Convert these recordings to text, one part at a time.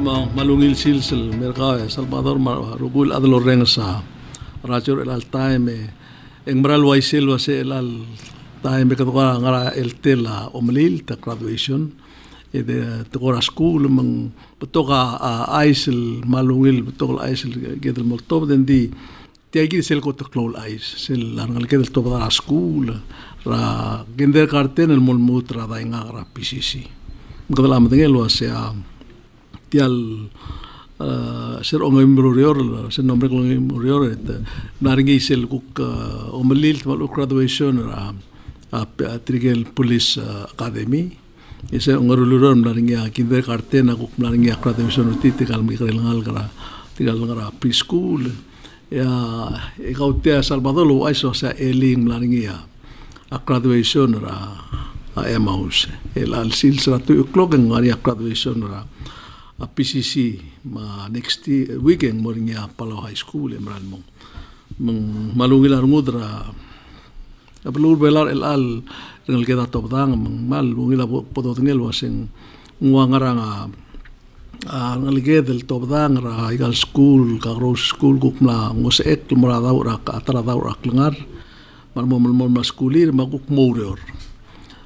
malungil silsil mereka Salvador rugul adlo reng sa rajur el time eng maral waisil wase el time ka ngara el tela omlil ta graduation ede to school mang petoka aisel malungil petokal aisel gedel moltob den di tiagi sel ko to klol ais sel langal gedel to ba school ra kindergarten el molmut ra dainga ra PCC ngala madengel wase tial ser ongai murior ser nombre ongai murior naringi sel kuk omelil mal graduation ra trigel police academy ese ongarulur naringi kindergarten kuk naringi graduation titikal mikrelangal tigal ngara preschool ya ikautia Salvador lo aiso sa eling naringi graduation ra Emmaus el al silsila 2 o'clock ngari graduation ra PCC ma next weekend moringnya Palau High School emran mong malungil arngudra apelur belar el al dengan kita topdang malungil podotngel waseng nguangaranga ngalge del topdang ra igal school ka rose school gukmla ngosek murada ra atara da ra klengar mal maskulir maguk moureur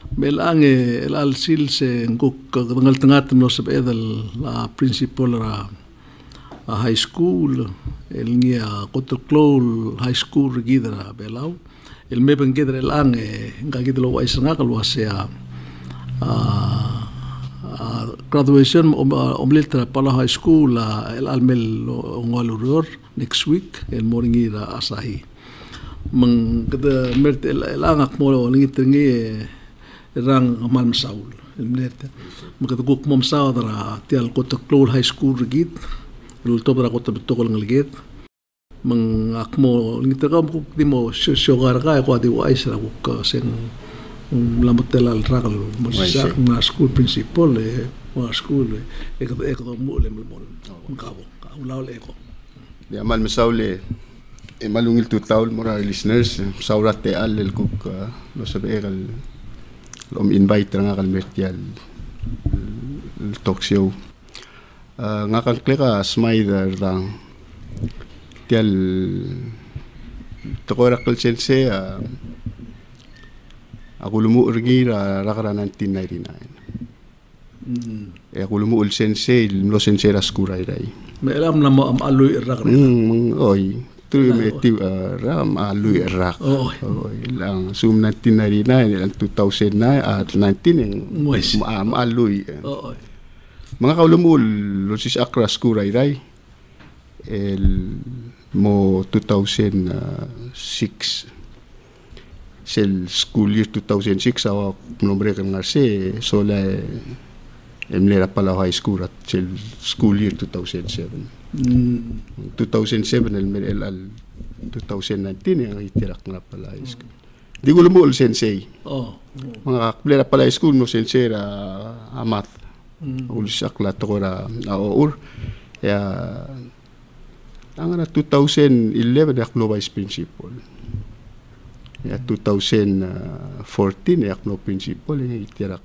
Melange el al silse nguk ngal tengat no sab edel la principal ra high school el ngia kotoklol high school gidra belau el meben gidra el ange ngagidlo wais ngakal wasea graduation omlitra pala high school el almel ngoluror next week el morning ra asahi mang kada mert el angak mo ngitngi rang amal masaul ilmnete magad guk mom saudra tial kotoklol high school rigid el tobra kota betokol ngalgit mang akmo ngitaka guk dimo shogar ga ko di waisra guk sen lambotel al ragal mosa na school principal wa school ekdo mole mol ngabo ulao eko ya amal masaul malungil tutaul mora listeners saurate al el guk lo sabe lom invite nga kalmertial talk show nga kan kleka smider dang tial tokora kalsense ako lumu urgi rakara 1999 ako lumu ulsense lo sense raskuray ray may alam na mo am aloy rakara oy Metiu ram alui rak. Lang sum 1999 lang 2009 at 19 yang alui. Mga kaulumul lusis akras kuray ray. El mo 2006 sel school year 2006 awa nombre kan ngarse sola emlera pala high school at sel school year 2007. 2007 el 2019 yang itirak nga pala high school. Di ko lumul sensei. Mga plera pala high school no sensei ra amat. Ulisak la to ra aur. Ya ang 2011 ak no vice principal. Ya 2014 ak no principal yang itirak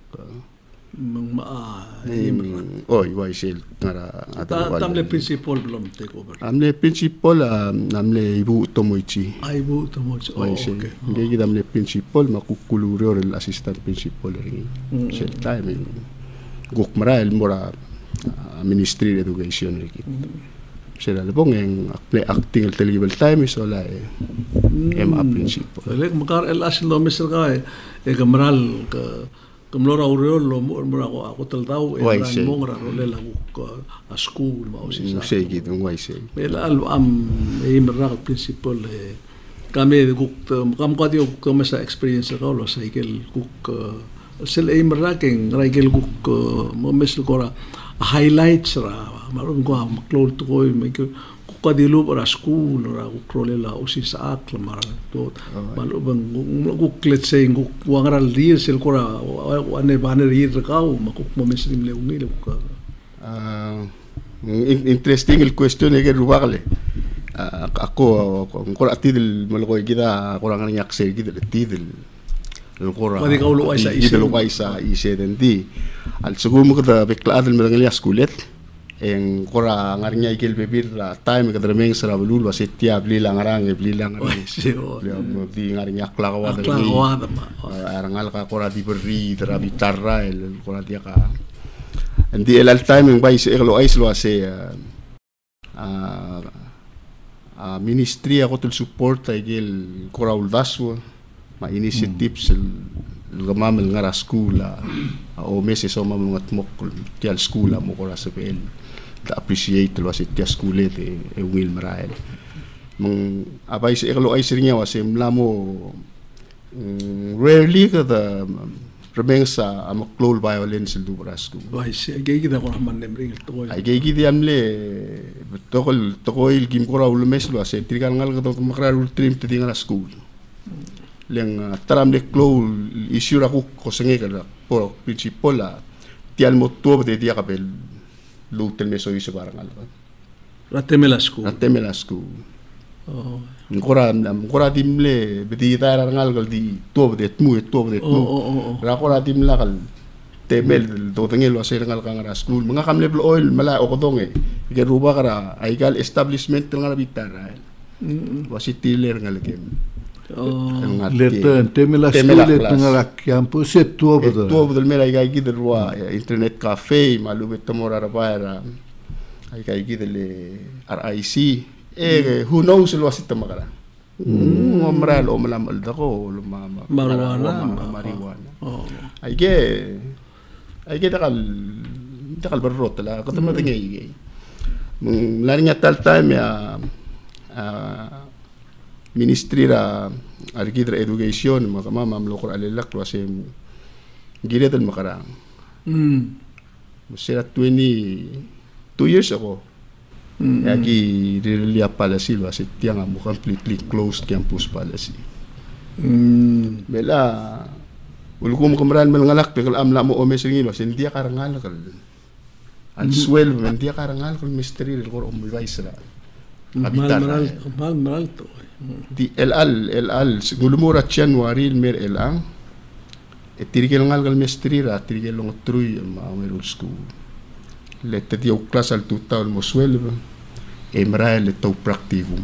YSL ngara tamle principal belum take over amle principal amle ibu tomoichi ibu tomoichi okay ngegi amle principal makukuluro el assistant principal ring sel time gukmara el mora ministry education ring sila lebong yang acting el level time is ola MA principal lek makar el asil lo misal ka gamral ka Kamlora uriol lo mura ako taldaw ran mongra role la a school ma osi sa sei gitu ngwai sei el al imra principal kami kam ko dio ko sa experience ko lo sa ikel kuk sel imra ken raigel kuk mo mesel ko highlights ra marum ko maklol to ko me kadilo para school ra ukrole la osi sa akla mara to malo bang let's say wangaral dir sel kora ane baner ir ka makuk mo mesrim le ungile ka interesting el question ege rubale ako ko atidel malkoy kita kurang nyak sel kita atidel القرى هذه قولوا أيسا يدلوا أيسا يسيدن دي السجون مقدر بكلا هذا المرجلية سكولت en kora ngarnya igel bebir la time kadrameng sara bulul wa setia blilang arang blilang arang di ngarnya klawa arangal ka kora di beri terabi tarra el kora dia ka endi el time bai se elo ais lo ase ministria ko tul support igel kora uldasu ma initiatives el gamamel ngara school o meses o mamungat mok tial school mo kora sa pel da appreciate lo si tia skule te e wil marael mong abay si eklo ay sirnya wa sim lamo rarely ka da remeng sa am close violence du brasku ay si gigi da ko man nem ring to ay gigi di amle tokol kim ko raul mes lo se trigal ngal ka to makrar trim te dinga school leng taram de close issue ra ko senge ka por principal la tial mo to de dia kapel lutel meso iso barang algo. Ratemelasku. Oh. Ngora dimle beti tarar ngal di tob det mu. Rakora dimla kal temel do tengelo aser ngal kangara school. Mga kamle oil mala o kodonge. Ike ruba kara aigal establishment ngal bitara. Wasitiler ngal kem. Temela ngal campus tuob del mera igai gidel wa internet cafe malu betomora rabaira igai gidel RIC who knows lo asita makara ngomral o malamal dako marijuana aige takal barrot la katama tingay laring tal time ya ministry ra argidra education makama mamlokor alilak lo asem giretal makarang sila 22 years ago yagi Rirelia Policy lo aset tiang mo completely closed campus policy bela ulkum kumran melngalak pekal amla mo omesingin lo sendia karangal kal al swell mendia karangal kal mystery kor umvice ra mal to di el gulumura January mer elang tirigel ngal gal mestrira tirigel long trui ma merul school le te dio class al tutal mo swelve emra le to praktikum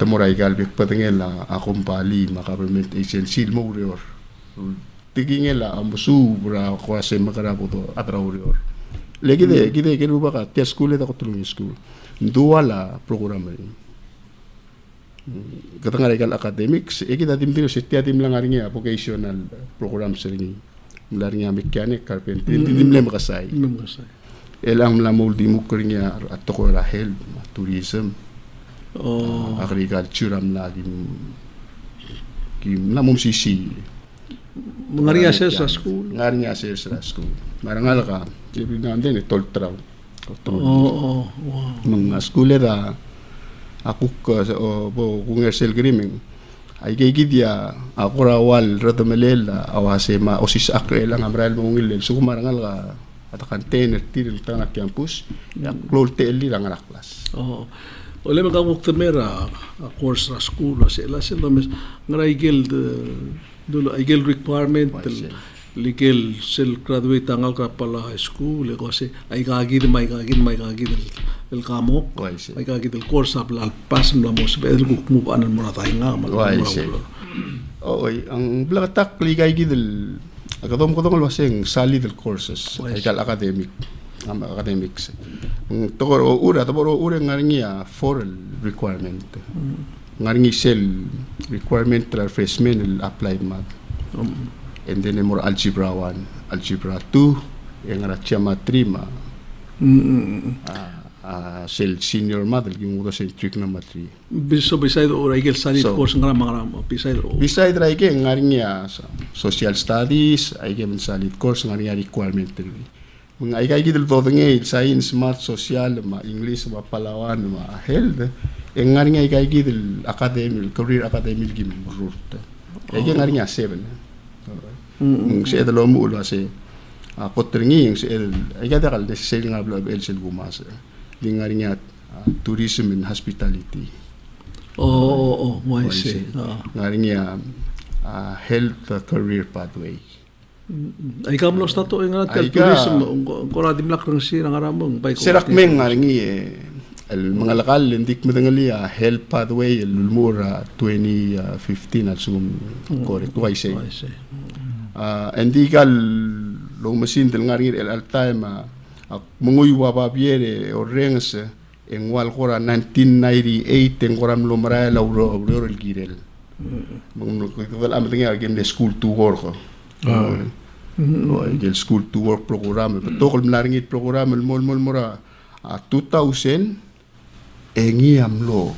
tamora igal bek patengela akompali ma government agency mo rior tigingela amusu bra ko ase makara bodo atraurior le gide ke ruba ka tia school da ko tulung school duala programa katanga legal academics kita timpino setia tim lang aringa vocational program seringi mlaringa mechanic carpentry timle makasay elang la multi mukrinya atoko ra health tourism agriculture am lagi kim namum sisi ngaringa sa school marangal ka every now and then toltraw mga school da akuk bo kungersel griming ay gidia akora wal ratomelela awase ma osis akre lang amral mongil so kumarangal ka at container tiril tang campus ya klolte eli lang ala class ole magawuk temera a course ra school sila mes ngaraigel dulo igel requirement legal sel graduate tangal ka pala high school kasi ay kagid may el kamok ay kagid el course abla pas mo mo sa bedro move anan mo na tayo nga ang blagatak ligay gidel agadom ko dong waseng solid courses ay kal academics tokoro ura ngaringia foreign requirement ngaringi sel requirement tra freshman applied math and then more algebra 1 algebra 2 yang ara geometry ma sel senior math yung udo sa trigonometry so beside or igel solid course ngara mga beside ra ike ngaringia social studies ike men solid course ngaringia requirement mga ike gidel todo ngay science math social ma english ma palawan ma health ngaringia ike gidel academic career academic gim route ike ngaringia 7 si edalo mo ulo kasi kotringi yung si edal ay kada kal necessary nga blo el sel gumas di nga rin tourism and hospitality I see nga rin health career pathway Ay kam lo stato nga tourism kora dimlak ng si rangaramong bay ko. Serak meng ngi el mga lokal indik madangali health pathway el mura 2015 al sum correct twice. Endikal lo masin del ngari el altaima munguy wa babiere orengs en wal kora 1998 en kora mlomra la uro el girel. Mung ko am tinga game de school to work. El school to work program tokol mlaringit program el mol mora 2000 engi amlo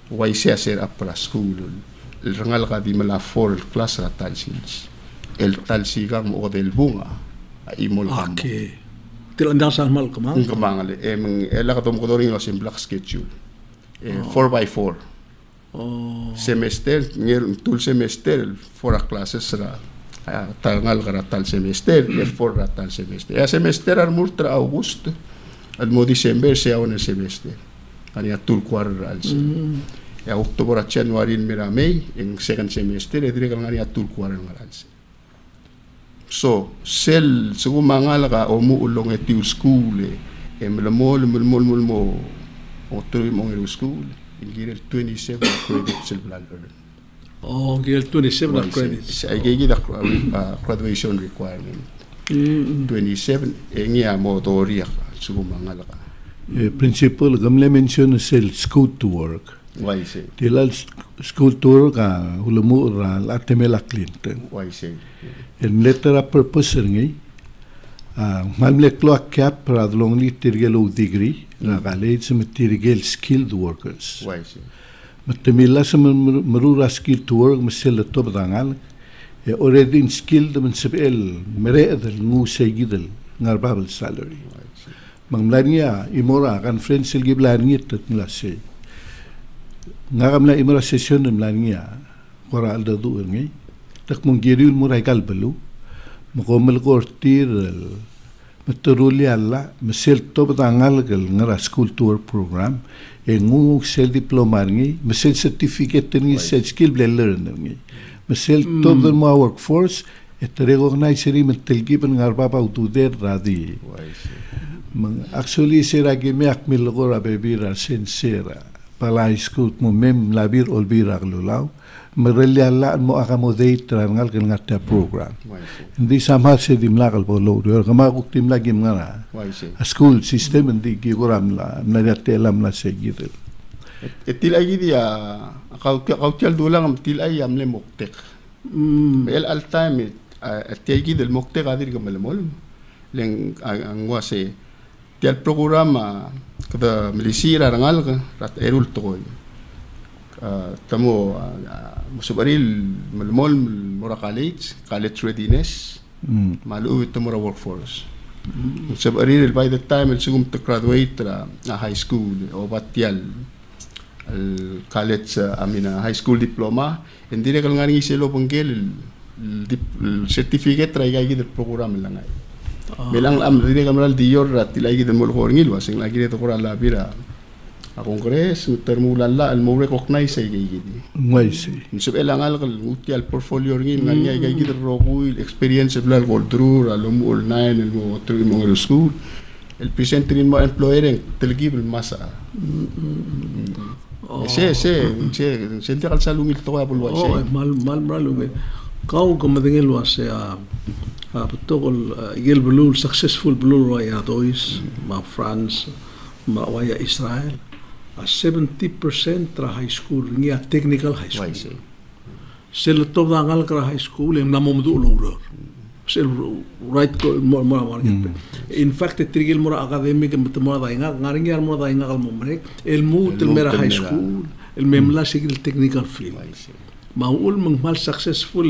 waise hacer apra school el rangal ka di mala for el class ratalsins el talsigam o del bunga imol kam okay tilandang sa mal kamang kamangale ela ka tom ko doring los in black schedule 4x4 semester ngel tul semester for classes ra tangal ka tal semester for tal semester ya semester ar multra august al mo diciembre se aun el semester kanya tul quarter also ya october a january mira may en second semester dire ka ngani tul quarter also so sel sugu mangala ka o mu ulong eti school mol o tu mo school in gire 27 credits el plan gire 27 credits ay gigi da graduation requirement 27 engia motoria sugu mangala ka principal gamle mention sel school to work why say tilal school to work hulumu ra latemela clinton why say el letter of purpose ngi mamle clock cap para longli tirgelo degree na college mit tirgel skilled workers why say matemila sa marura skill to work mesel to badangal already in skilled men sebel mereedel ngu segidel ngarbabel salary Manglaria imora kan friends silgi blarnia tatnlase ngagamla imora session mlania kora alda du ngi tak mungiri mura kalbelu makomel kortir metruli alla mesel to batangal gal ngara school tour program engu sel diploma ngi mesel certificate ngi sel skill learner ngi mesel to the workforce et recognize ri metelgi ben ngarbaba utuder radi actually sera que me akmil gora bebira sincera pala school mo mem labir olbira glulaw merelia la mo akamodate rangal ken ngata program hindi sama se dimlagal bolo yor kama uktim lagi ngara a school system ndi gigoram la nariatelam la segidel etil ay dia kautial dulang til ay amle moktek el al time ategi del moktek adir gamalmol leng angwase el programa kada milisira rangal ka rat erul toy tamo musubaril malmol mura college readiness malu ito mura workforce musubaril by the time el sugum to graduate na high school o batial el college amina high school diploma endire kal ngani selo pengkel certificate tray gay del programa langay Bilang dire kamal diyor at tilay gidan mo ngil wasing lagi dito ko la bira a kongres termulan la mo recognize ay gidi ngay si sub elangal kal uti al portfolio ngil ngani ay gidi rokuil experience blal goldru alum all nine el mo tru mo school el presente mo employer en telgib masa se kal salungil to ya bulwa mal kau kemadengel wase betul yel belul successful belul waya tois ma France ma waya Israel 70% tra high school ngia technical high school sel to dangal kra high school em namom du loro sel right more in fact trigel mora academic mtmo da inga ngaringar mo da inga gal momrek el mut el mera high school el memla sigil technical field معقول من مال successful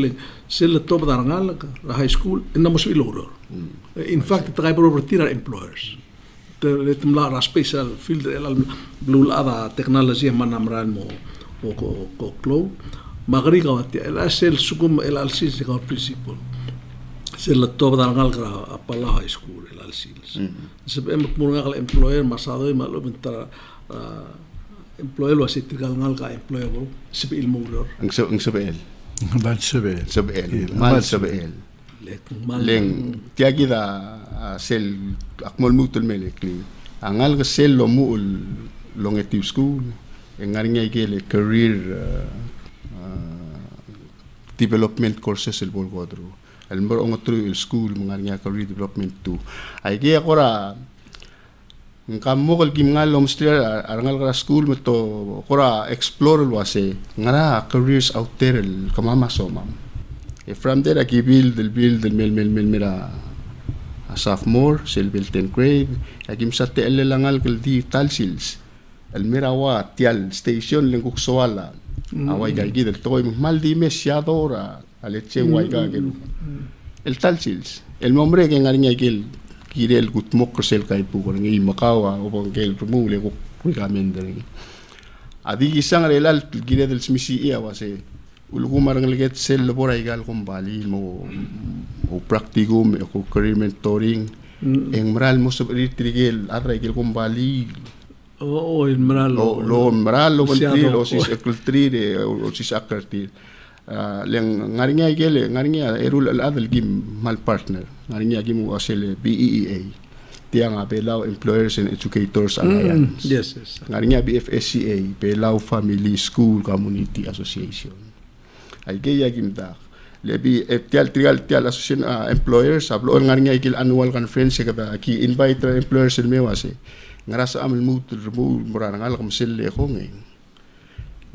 سيل التوب دارنال high school إنه مش بيلورر in fact تغير بروبرتير employers تملا را special field بلول هذا تكنولوجيا ما نمران مو كلو مغري قواتي الأسئلة سكوم الألسيس كار principal سيل التوب دارنال كرا أبلا high school الألسيس سبب مكمل على employer ما صادق ما لو بنترا employer lo asit ngal ka employable sibil motor ang sabel bad sabel mal sabel leng tiagi da sel akmol mutul melek ni angal ga sel lo mu longetive school ngaringa igele career development courses el bolgodru el mer ongotru el school ngaringa career development tu ai ge akora ngam mo kim ngal lomstria arangal ga school meto akora explore lo ase ngara careers out there el kamama somam from there I build mel a sophomore sel build 10th grade agim satte el langal kel di talsils el merawa tial station lenguk soala awai galgi del toy mal di mesiadora aleche waiga gelu el talsils el nombre que ngarinya gel kirel gut mokrosel kai pu ko ngi makawa o bongel rumule ko kuigamendere adi gisang relal gire del smisi ia wase ulgumar ngeliget sel labora igal kumbali mo o praktikum o career mentoring engmral mo sobre trigel atra igel kumbali o engmral lo ventril o sis ekultrire o sis akertir leng ngarinya igel ngarinya erul al adel gim mal partner ngarinya gim wasele BEEA tiang Belau Employers and Educators Alliance yes ngarinya BFSCA Belau Family School Community Association ay gaya gimda lebi tial association employers ablo ngarinya ikil annual conference kada ki invite employers el mewase ngarasa amel mutul murang ngal kam sel ko ngi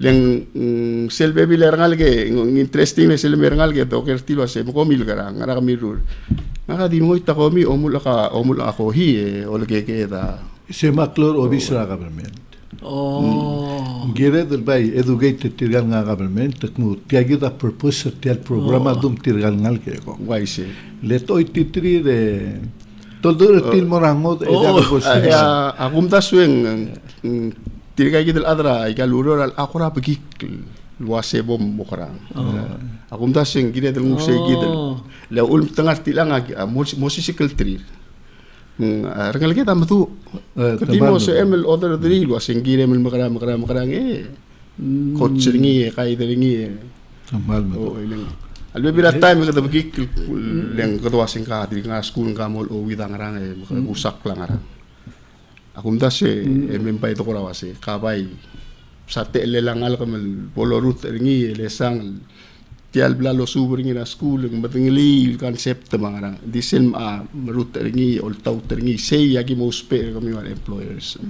leng sel bebi lerangal ge interesting sel merangal ge to kertilo ase mo mil garang ngara mirur ngara di mo itakomi omul ako hi olge ke da se maklor obisra government gire del bay educated tirgal nga government takmu tiagi da purpose tial programa dum tirgal ngal ke ko waise letoy titri de todo til morangod agum da sueng tirgal del adra igaluro al akora bagi luase bom mokarang agum da sueng gire del musay gidel la ul tengah tilang motorcycle tri rengal kita matu ketimo se emel other drill was engire emel makarang coach ringi kai ringi tamal albe bila time kada bagi leng kedua singka di nga school ngamol o widang rang usak lang arang akum da se emem pai to kora wase kabai sate lelangal kamel bolorut ringi lesang tial blalo subringi na school ng batingli concept mangarang disin marut ringi ol tau ringi say yagi mo spe kami war employers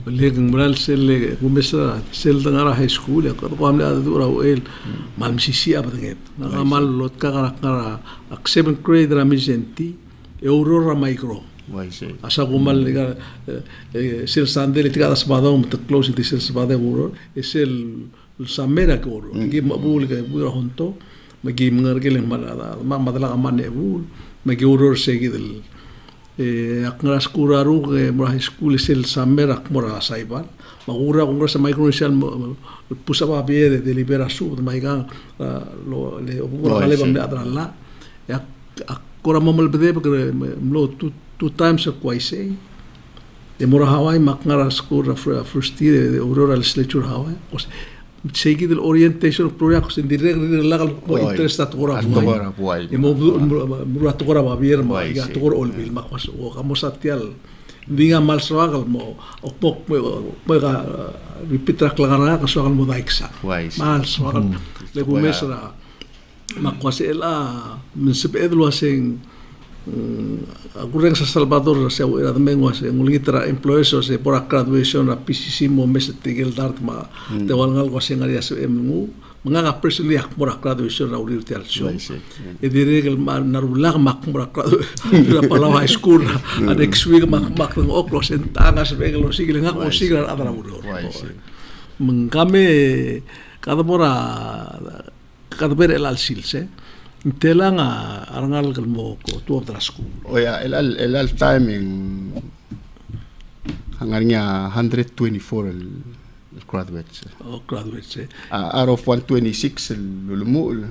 legang moral sel kumesa sel tangara high school ko amla dura el mal msisi abaget ngamal lot ka kara 7th grade ramizenti euro micro asa kumal liga sel sandel tika asbadom to close this asbadom euro esel samera ko ngi mabul ga bura honto magi ngargel malada madala amane bul magi uror segidel aknara skuraru mura school sel samera mura saibal magura congresa micronational pusaba be de liberasu maiga lo le obura kale bamle adralla ya akora mamal bede porque mlo two times quaise de mura hawai maknara skura first year de aurora legislature hawai seguir el orientation program sin direct lagal mo interest at gora buay mo murat gora babier ma ya to gora olbil ma kwas o kamos atial dinga mal soagal mo o pok mo ga repeat klagana ka soagal mo daiksa mal soagal le gumesra ma kwas ela min sebedlo asing agureng sa Salvador sa era também was ngulitra employees se por graduation a PCC mo mes tigel dart ma te walngal ko singaria se emu mga personally ak por graduation ra ulir tial show e dirigel ma narulag mak por graduation pala high school a next week mak ng oklo sentanga se begelo sigil nga ko sigil adra uro mengkame kada ber el alsilse telang arangal kalmo ko tu of school oya el timing hangarnya 124 el graduates out of 126 lulumu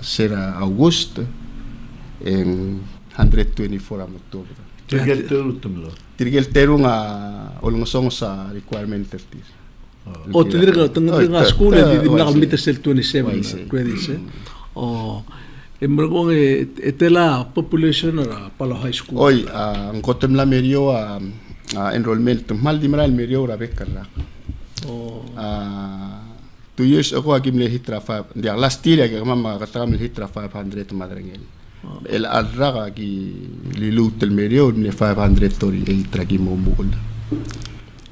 sera August en 124 am October tirgel teru nga olngosong sa requirement 30 tidir ka tanga school di nakal mites 27 credits Mergo etela population ra pala high school. Oi, ang kotem la medio enrollment mal di maral medio ra bekara. 2 years ago agim le hitra 5. Dia last year agam mama katam le hitra 500 madrangel. El alra gi lilut el medio le 500 tori hitra gi momul.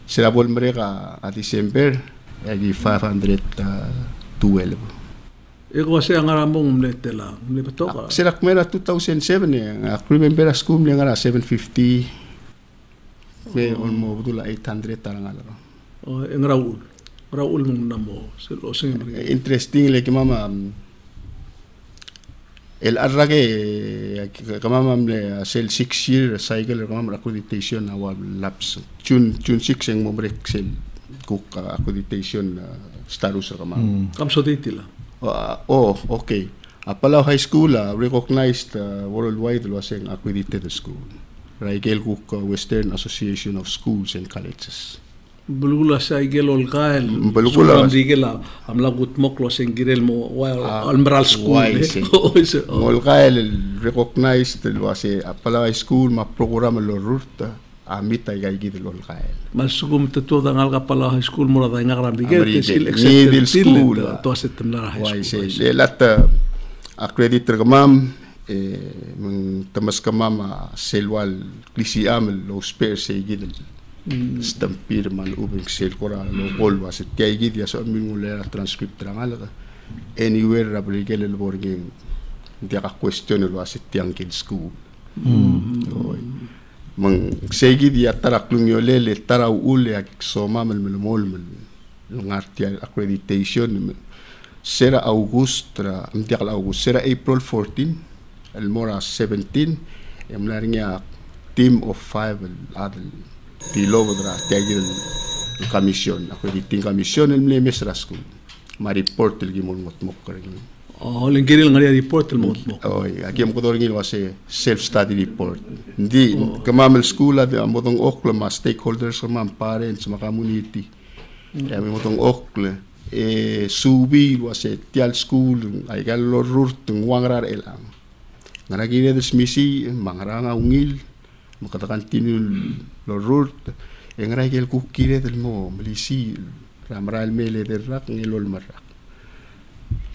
Sera bol mereka a December agi 512. Ego se angaramong mletela mlepatoka. Sera kumera 2007 remember a school le ngara 750. Me almo budula 800 tarangala. Raul mong namo selo sing interesting le que mama el arrage kamama le sel 6 year cycle kamama accreditation awal laps chun 6 ang mo break sel cook accreditation status kamama kam so ditila okay Apala High School recognized worldwide was an accredited school Raigel Cook Western Association of Schools and Colleges Bulgula sa igel olgael Bulgula digela amla gutmok lo sengirel mo almeral school olgael recognized was a Apala High School ma program lo ruta amita igay gidel olgael masugum tetu dangal Apala High School mo da ngaram digel tesil excepted school to asetem la high school lat accredited kamam tamas kamam selwal klisi amel lo spare se gidel stampir mal ubing sel kora lo golwa se tiaigi dia so min ngulera transcript rangala anywhere rabligel el borging dia ka question lo se tiangkin school mang segi dia tarak lungyolele taraw ule ak soma mal mol ngartia accreditation sera august dia kala august sera april 14 el mora 17 emlarnya team of 5 adel di logo dra tiagi el commission accrediting commission el mlemes rasku ma report el gimon motmok kare lengiril ngari report el motmok aquí am kodor ngil wase self study report di kamamel school ave amodong okla ma stakeholders ma parents ma community ya motong okla subi wase tial school ay gallo rurt ngwangrar elang naragire desmisi mangranga ungil makatakan tinul lorurt engrai gel kukire del mo melisi ramral mele del rak ngelol marak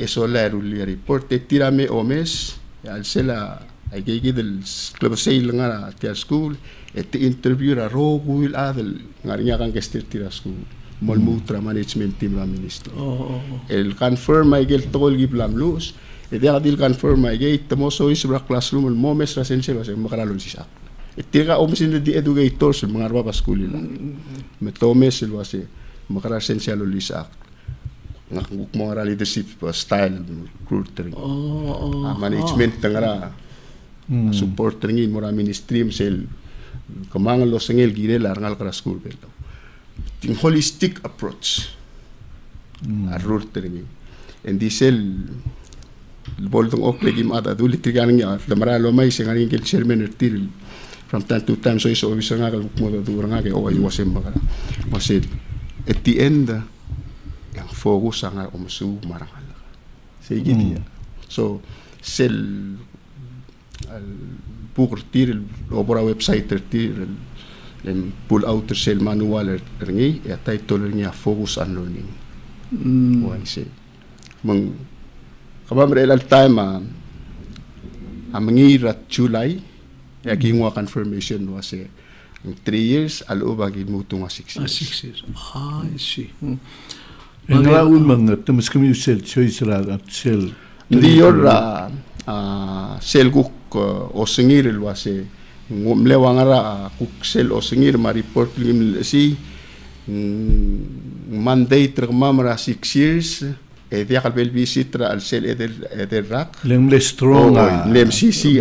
eso la ruli report tirame omes al sela agege del club sale ngara tia school et interview a rogul adel ngarinya kan gestir tira school mol mutra management team la ministro el confirm agel tol giblam lus e dia dil confirm agel tomoso is bra classroom el momes rasense base makaralon sisak Tira omisin di educators mga arba paskulila. Metomes silwase makara essential lisak. Ngakuk mga leadership style recruiting. Management ngara support ringin mora ministry sel kamangal lo sengel girela rangal kara school belo. Ting holistic approach. Recruiting. And diesel boldong okle gim ada duli tiganang ya damara lo mai sengaling kel chairman ertil from time to time so iso bisa nga mo do nga ke o wasem bagala wasit at the end yang focus nga umsu marangal sige dia so sel al bukurtir obra website ertir el pull out sel manual ringi ya title ringi focus on learning why say mang kabamre el time mangirat July Yagi ngwa confirmation was 3 years aluba gi mutu nga 6 years. 6 years. I see. Nga mga temas kami sel choice ra at sel. Ndi yor sel kuk o singir was ngumlewa ngara kuk sel o singir ma report lim si Monday tragmamra 6 years dia kalbel visitra al sel eder rak lem le strong lem sisi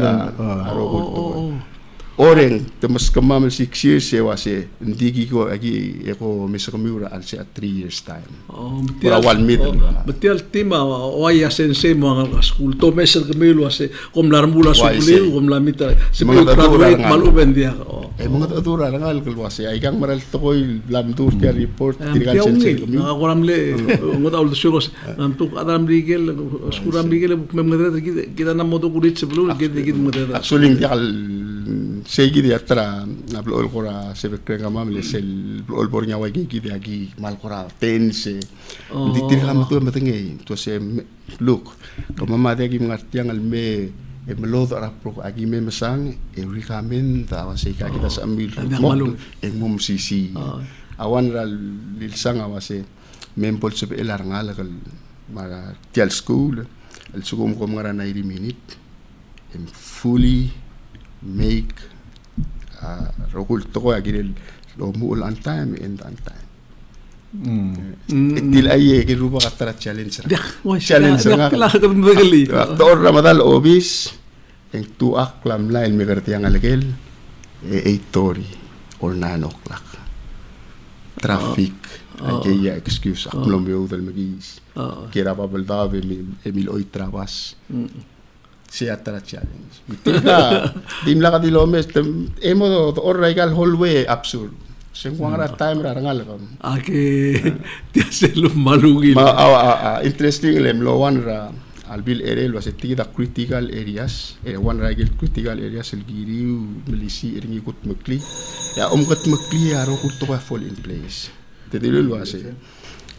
oreng temas kamam 6 years se wase ndigi ko agi eko miskamura al se 3 years time para wal middle betul tema oya sense mo ang school to mesel kemilo ase kom larmula school kom lamita se graduate malu bendia mga adura lang alkalwasi ay kang maral to koy lamdur kaya report tirikan Tiyaw ngil, nakakuramle, ngot awal syuros, nantuk adam rigel, skuram rigel, memedret kita nam moto kulit sebelum kita medret. Suling tiakal segi di atra nablol kora sebekre ngamam lesel blol bornya wagi gidi agi mal kora tense di tirikam tu matengay to se look kamama de agi ngartiang alme melodo rapro agi me mesang rikamen ta wase ka kita sa ambil mok mum sisi awan ral lilsang awase membol sebe elar ngala kal mara tial school el sugum ko ngara na 90 minute fully make rogul to ko agil lo mu on time and on time itil ay ke ruba katara challenge challenge nga Kala ka magali. to ramadal obis en tu aklam la el megarti ang algel 8:30 or 9 o'clock traffic ay excuse aklom yo dal magis kira pa baldave emil oy trabas si atara challenge. Dimla ka dilomes emo do oraigal hallway absurd. Sen kuang time rangal ka. Ake dia selu malungi. Interesting lem lowan ra albil area lo seti da critical areas. One raigel critical areas el giriu milisi eringi kut mekli. Ya kat mekli ya ro kut to fall in place. Tedilo lo ase.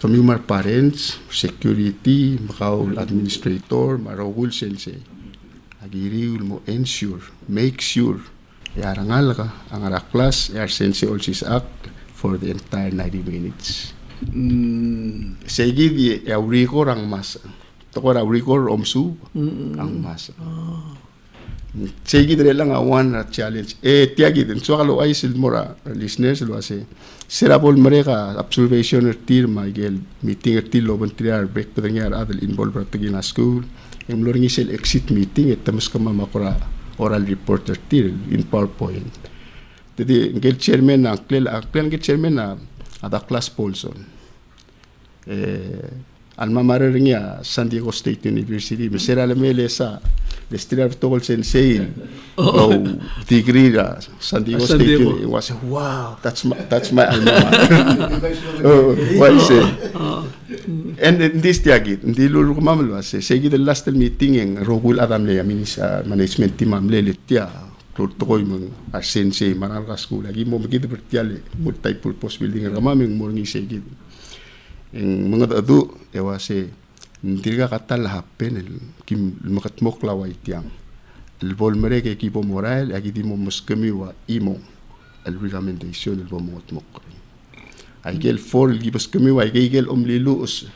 Kami mar parents, security, makaw administrator, marogul sense. Agiriul mo ensure, make sure yarangal ka ang ara class sense all sis act for the entire 90 minutes. Segi di auriko rang mas. Toko auriko omsu ang mas. Segi dire lang one challenge. Tiagi din so kalo ay silmora listeners lo ase. Serapol mereka observation tir magel meeting tir lo triar break pedangya adal involved patagina school. Yung loring isel exit meeting tamas kama makura oral reporter til in PowerPoint. Jadi ngel chairman na ngel chairman na ada class Paulson. Alma mater niya San Diego State University. Mesera lamele sa Lestria Togol Sensei degree ra San Diego State University. Was wow, that's my alma mater. What say? And this tiagit, hindi lulu kumamalo ase. Segi the last meeting yung Rogul Adam le minis management team amle letya. Tukoy mong sensei manal ka school lagi mo magita bertiale multi-purpose building ramaming morning segi. Yung mga adu ewa se hindi ka katal happen kim makatmok laway tiang. El volmere ke equipo moral agi di mo muskami wa imo el recommendation el bomotmok. Aigel for el gibas kami wa aigel omliluos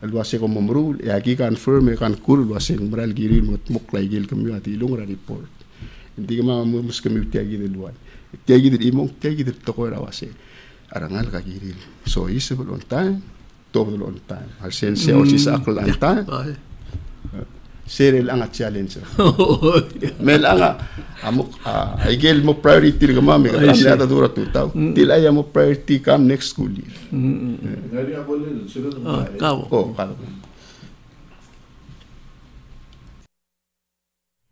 alwase ko momrul agi kan firm kan kul wase moral giri motmok aigel kami ati lungra report hindi ka mamus kami tiagi del wan tiagi del imong tiagi del toko wase arangal ka giri so isable on time todo on time al sense o si sakal on time serel ang challenge mel anga amok aigel mo priority nga mami ka ata dura tutaw tilay mo priority kam next school year ngari ako len sunod kabo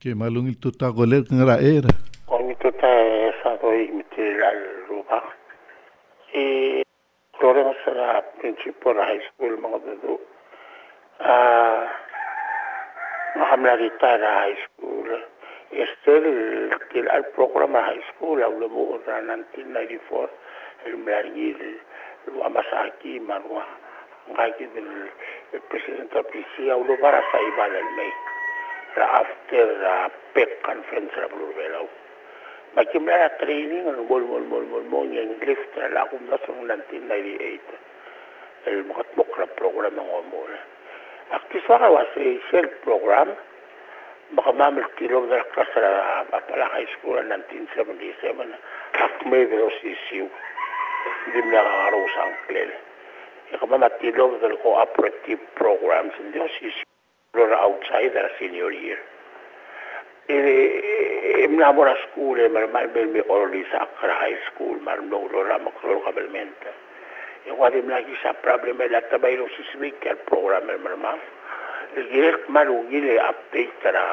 ke malungil tuta goler ngara era con tuta sa doi mitil al ruba Florence sa principal high school mga dudu Mahamlarita high school still till al programa high school au lemu ora 1994 el mlargil lo amasaki marwa ngaki del presidente Apisia au lo para sa ibal el mei ra after PEC conference ra blue belau makimla training ang bol yang lift la kum na 1998 el makatmok ra programa ngomol Aktiswara was a shell program. Makamamil kilo na klasa na Mapala High School in 1977. Akme de los issue. Hindi mo nakakaraw sa angklel. Ikamamatilog ng cooperative programs in those issue. Outside the senior year. Mnamora school, marmal may already sa Accra High School, marmal lora makrol kabalmenta. Yung wadim lagi sa problem ay latabay ng siswikal program marmal. Direct malungil update na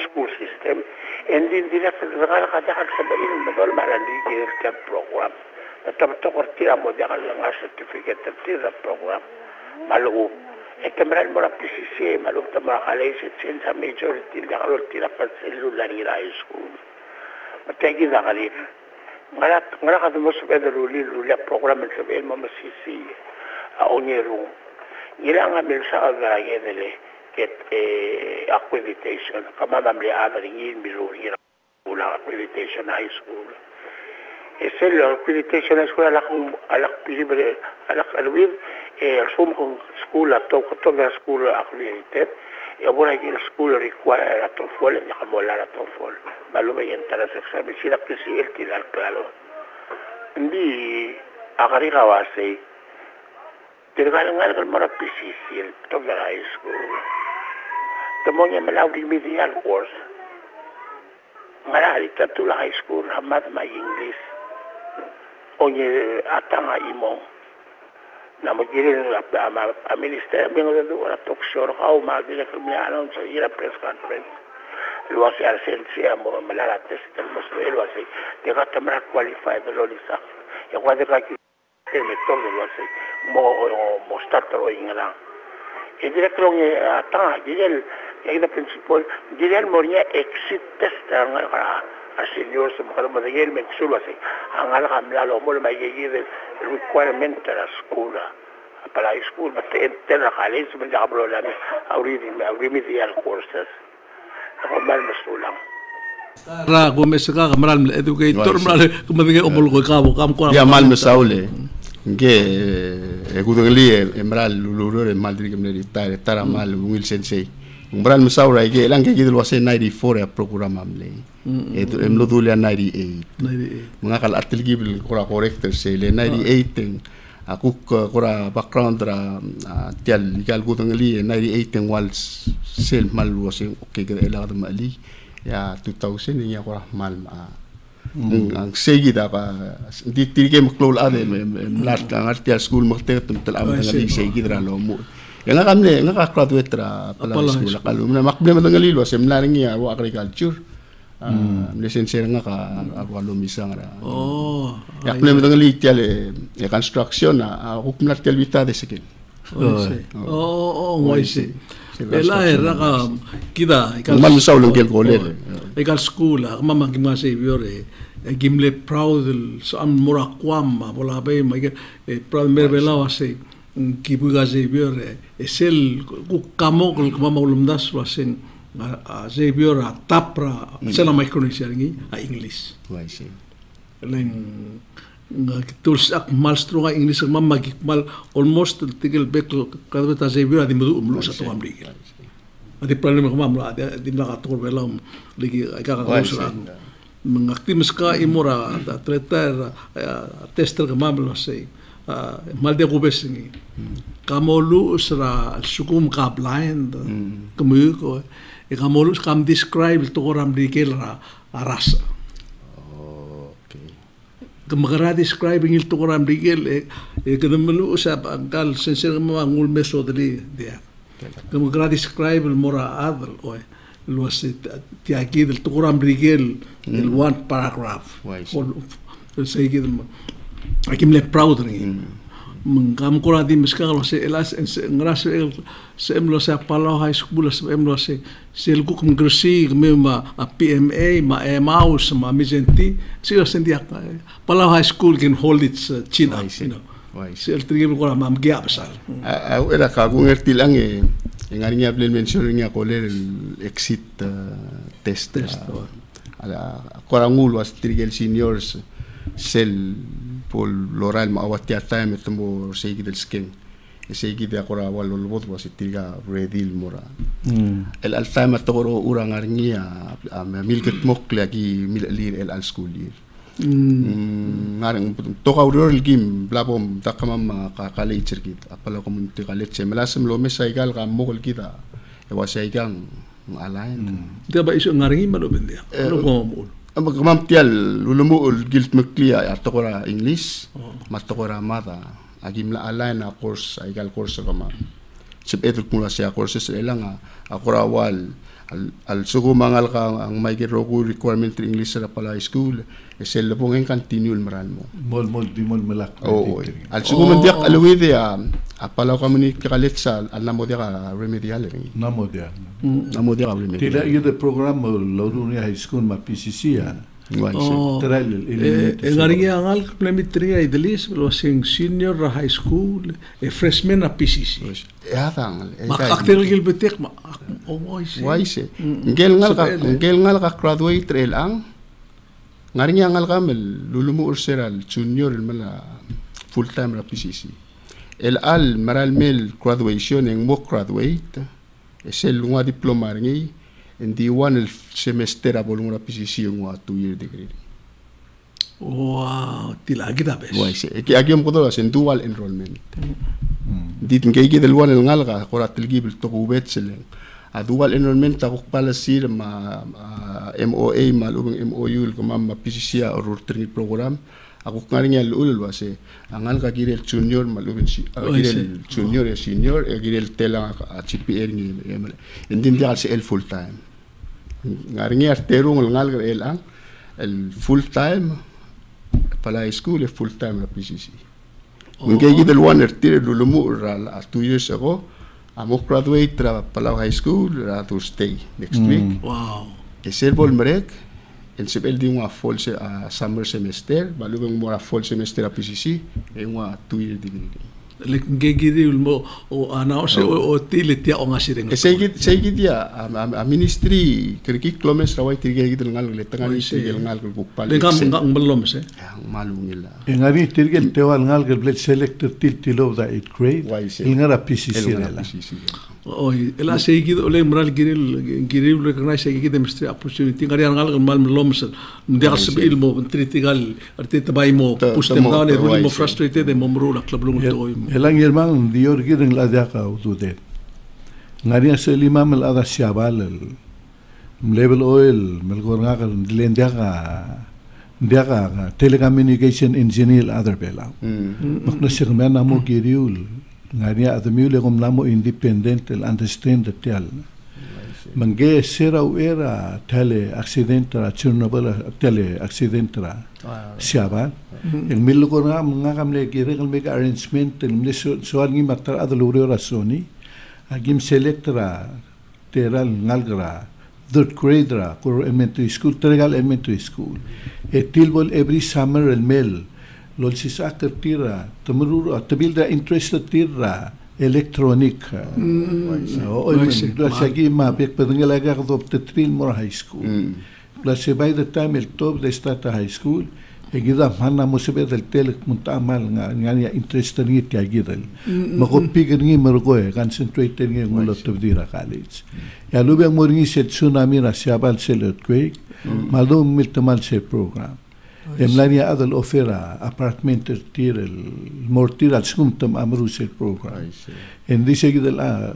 school system. Endin direct regala kadang sabain betul marandi ke program. Tapi tokor tira mo dia kalau nggak certificate tira program malu. Kemudian mula PCC malu tempat kalai sensa majority dia kalau tira percelu dari high school. Mategi dah kali. Ngara kata masuk pada luli program sebelum mau PCC. Onyeru. Ngilang ambil sahaja lagi get accreditation. Kama mamli amring biluri ula accreditation high school. Ese accreditation high school alak libre alak alwid sum school atau toda school accredited. Ahora que la school require a TOEFL y como la TOEFL. Malo me entra ese examen si la que si el tirar claro. Ndi agariga wase. Tergalang al mara PCC toda high school. Temonya melalui remedial course. Ngara literatura high school hamad ma English. Onye atanga imo. Namo girin a minister bingo do a talk show how ma dire que me announce ira press conference. Lo hace al ciencia mo malala test el mosel lo hace. De gata mara qualified lo lisa. Ya cuando que me todo lo hace. Mo starter o ingala. E dire que atanga direl ya ida principal direl moria exit test ngara a seniors mo kada madagel me sulo hace. Angala kamla lo mo ma yigi requirement de la school para la school pero entera college me hablo la remedial courses como mal mesulang ra gomez ka maral educator maral kumadinga umul ko kam ko ya mal mesaule nge gudeli maral lulur mal dir kemne tara mal ngil sensei maral mesaura ge lang ge gidel wase 94 program amle itu emlo dulia 98 mengakal atlegi bil kora corrector se le 98 aku kora background ra tial igal gudeng li 98 wal sel mal wase okay ge ela da mali ya 2000 ya kora mal ang segi da ka di tirge maklol ade lat ang artial school makter tel am ngali segi dra lo mo yang akamne nga graduate ra pala school kalu na makble madangali lo sem laring ya wa agriculture lisensiya nga ka ako lumisa nga yak na mitang lityal construction na hukumlat kalwita de sekin ngoise ela era ka kida mal sa ulong kel koler ikal school mama gimase biore gimle proud sa am morakwam bola bay ma proud merbela wase kibuga se biore esel ku kamok mama ulumdas wasen a Xavier a tapra sela Micronesia ngi a English. Waisi. Len tools ak malstro a English mamma mal almost tigel beklo kada ta Xavier di mudu sa to amri. Adi problem ko mamla di na ka to belam ligi ka usra. Mengaktimis ka imora tretar tester ka mamla sei mal de gubes ngi. Kamolu usra sukum ka blind kemu ko kamolus kam describe to koram dikel arasa kamagara describing il to koram dikel kadamelu usap angkal senser mangul mesodli dia kamagara describe el mora adal o lo se tiakid el to koram dikel el one paragraph say gid akim le proud ring mengam kora di meskalo se elas ngrasa se emlo se palo high school se emlo se elku kum gresi me ma a PMA ma mouse ma mizenti se sentia palo high school can hold its chin up you know se el trigem kora mam gia basal era ka gungertil ang ngarinya blen mention nya koler exit test ala kora ngul was trigel seniors sel Paul Loral maawat yata may tumbo segi del skin segi de akora walo lobot was itiga redil mora el altama toro urang arnia milket mok lagi milir el al school year ngarang toka urol gim blabom takamam kakali cirkit apala komuniti kalit se melasem lo mesaigal ka mokol kita e wasaigang alain dia ba isu ngaringi malo bendia lo ko Magkamam tial lulumu gilt meklia atokora English matokora mata agim la alay na course aigal course kama sip etul kula sia courses elang akora wal al suko mangal ka ang may roku requirement in English sa pala school esel po ngeng continue maran mo mol di mol malak al suko man diak alwide apala ka muni kalit sa al namo dia ka remedial namo dia remedial tila ide program lo duni high school ma PCC ngari angal plemitria idelis losing senior high school freshman a PCC aktel gil betek ma waise ngel ngal ka graduate relang ngari angal ka mel lulumu urseral junior mala full time ra PCC el al maral mel graduation en mo graduate esel lunga diploma ngi Hindi one semester bolong na PCC yung 2-year degree. Wow, tilagi da bes. Waise. Agiam ko doon dual enrollment. Dit ngay del one ngal ka kora tilgi bil to kubet silang. Dual enrollment ako pala sir MOA malubang MOU ko ma PCC or training program. Ako ngaring ulul wase angal ka girel junior malubin girel junior ya senior girel telang CPR ni hindi dia si el full time ngaring arterong ngal elang el full time pala school full time na PCC ngay gidel one arter lulumu ra 2 years ago amo graduate ra pala high school ra to stay next week wow eserbol merek en sebel di nga fall summer semester balubang mo fall semester a PCC e nga 2-year degree lek ngegi mo o ana o tilit ya o ngasireng segit dia a ministry kriki klomes rawai tirgel gid ngal le tangan tirgel ngal ko pal ngam belum se malungila ngari tirgel tewal ngal gel bled selector til of the 8th grade ngara PCC la Oy, ela segid ole moral giril recognize segid ministry opportunity ngari ngal mal belum se ndia sabil mo tritigal artita bay mo pustem down e ruli mo frustrated e mo mrula klablung to elang yermang dior gideng la daka utudet ngari sa lima mal ada siabal level oil melgor nga ndiaka telecommunication engineer other bela makna sirman amo giriul ngari admiule kom namo independent el understand the tel mange sera era tele accidentra Chernobyl tele accidentra siaba el mil ko nga kamle kire kalme arrangement el mil so ngi matra adlure rasoni agim selectra teral ngalgra third grade ra ko elementary school tegal elementary school etilbol every summer el mel lol si sakter tira tamuru tabilda interested tira electronic o sagi ma pek pedengalaga do tetril mor high school plus by the time el top de start high school egida manna musebe del tel muntamal nga interested ngi tiagidal makopigan ngi mergo concentrate ngi ngolo tobdira college ya lube moringi set tsunami na siabal selot kwek malum miltamal se program emlania adal ofera apartment tir el mortir al skumtam amrus el program en dice que de la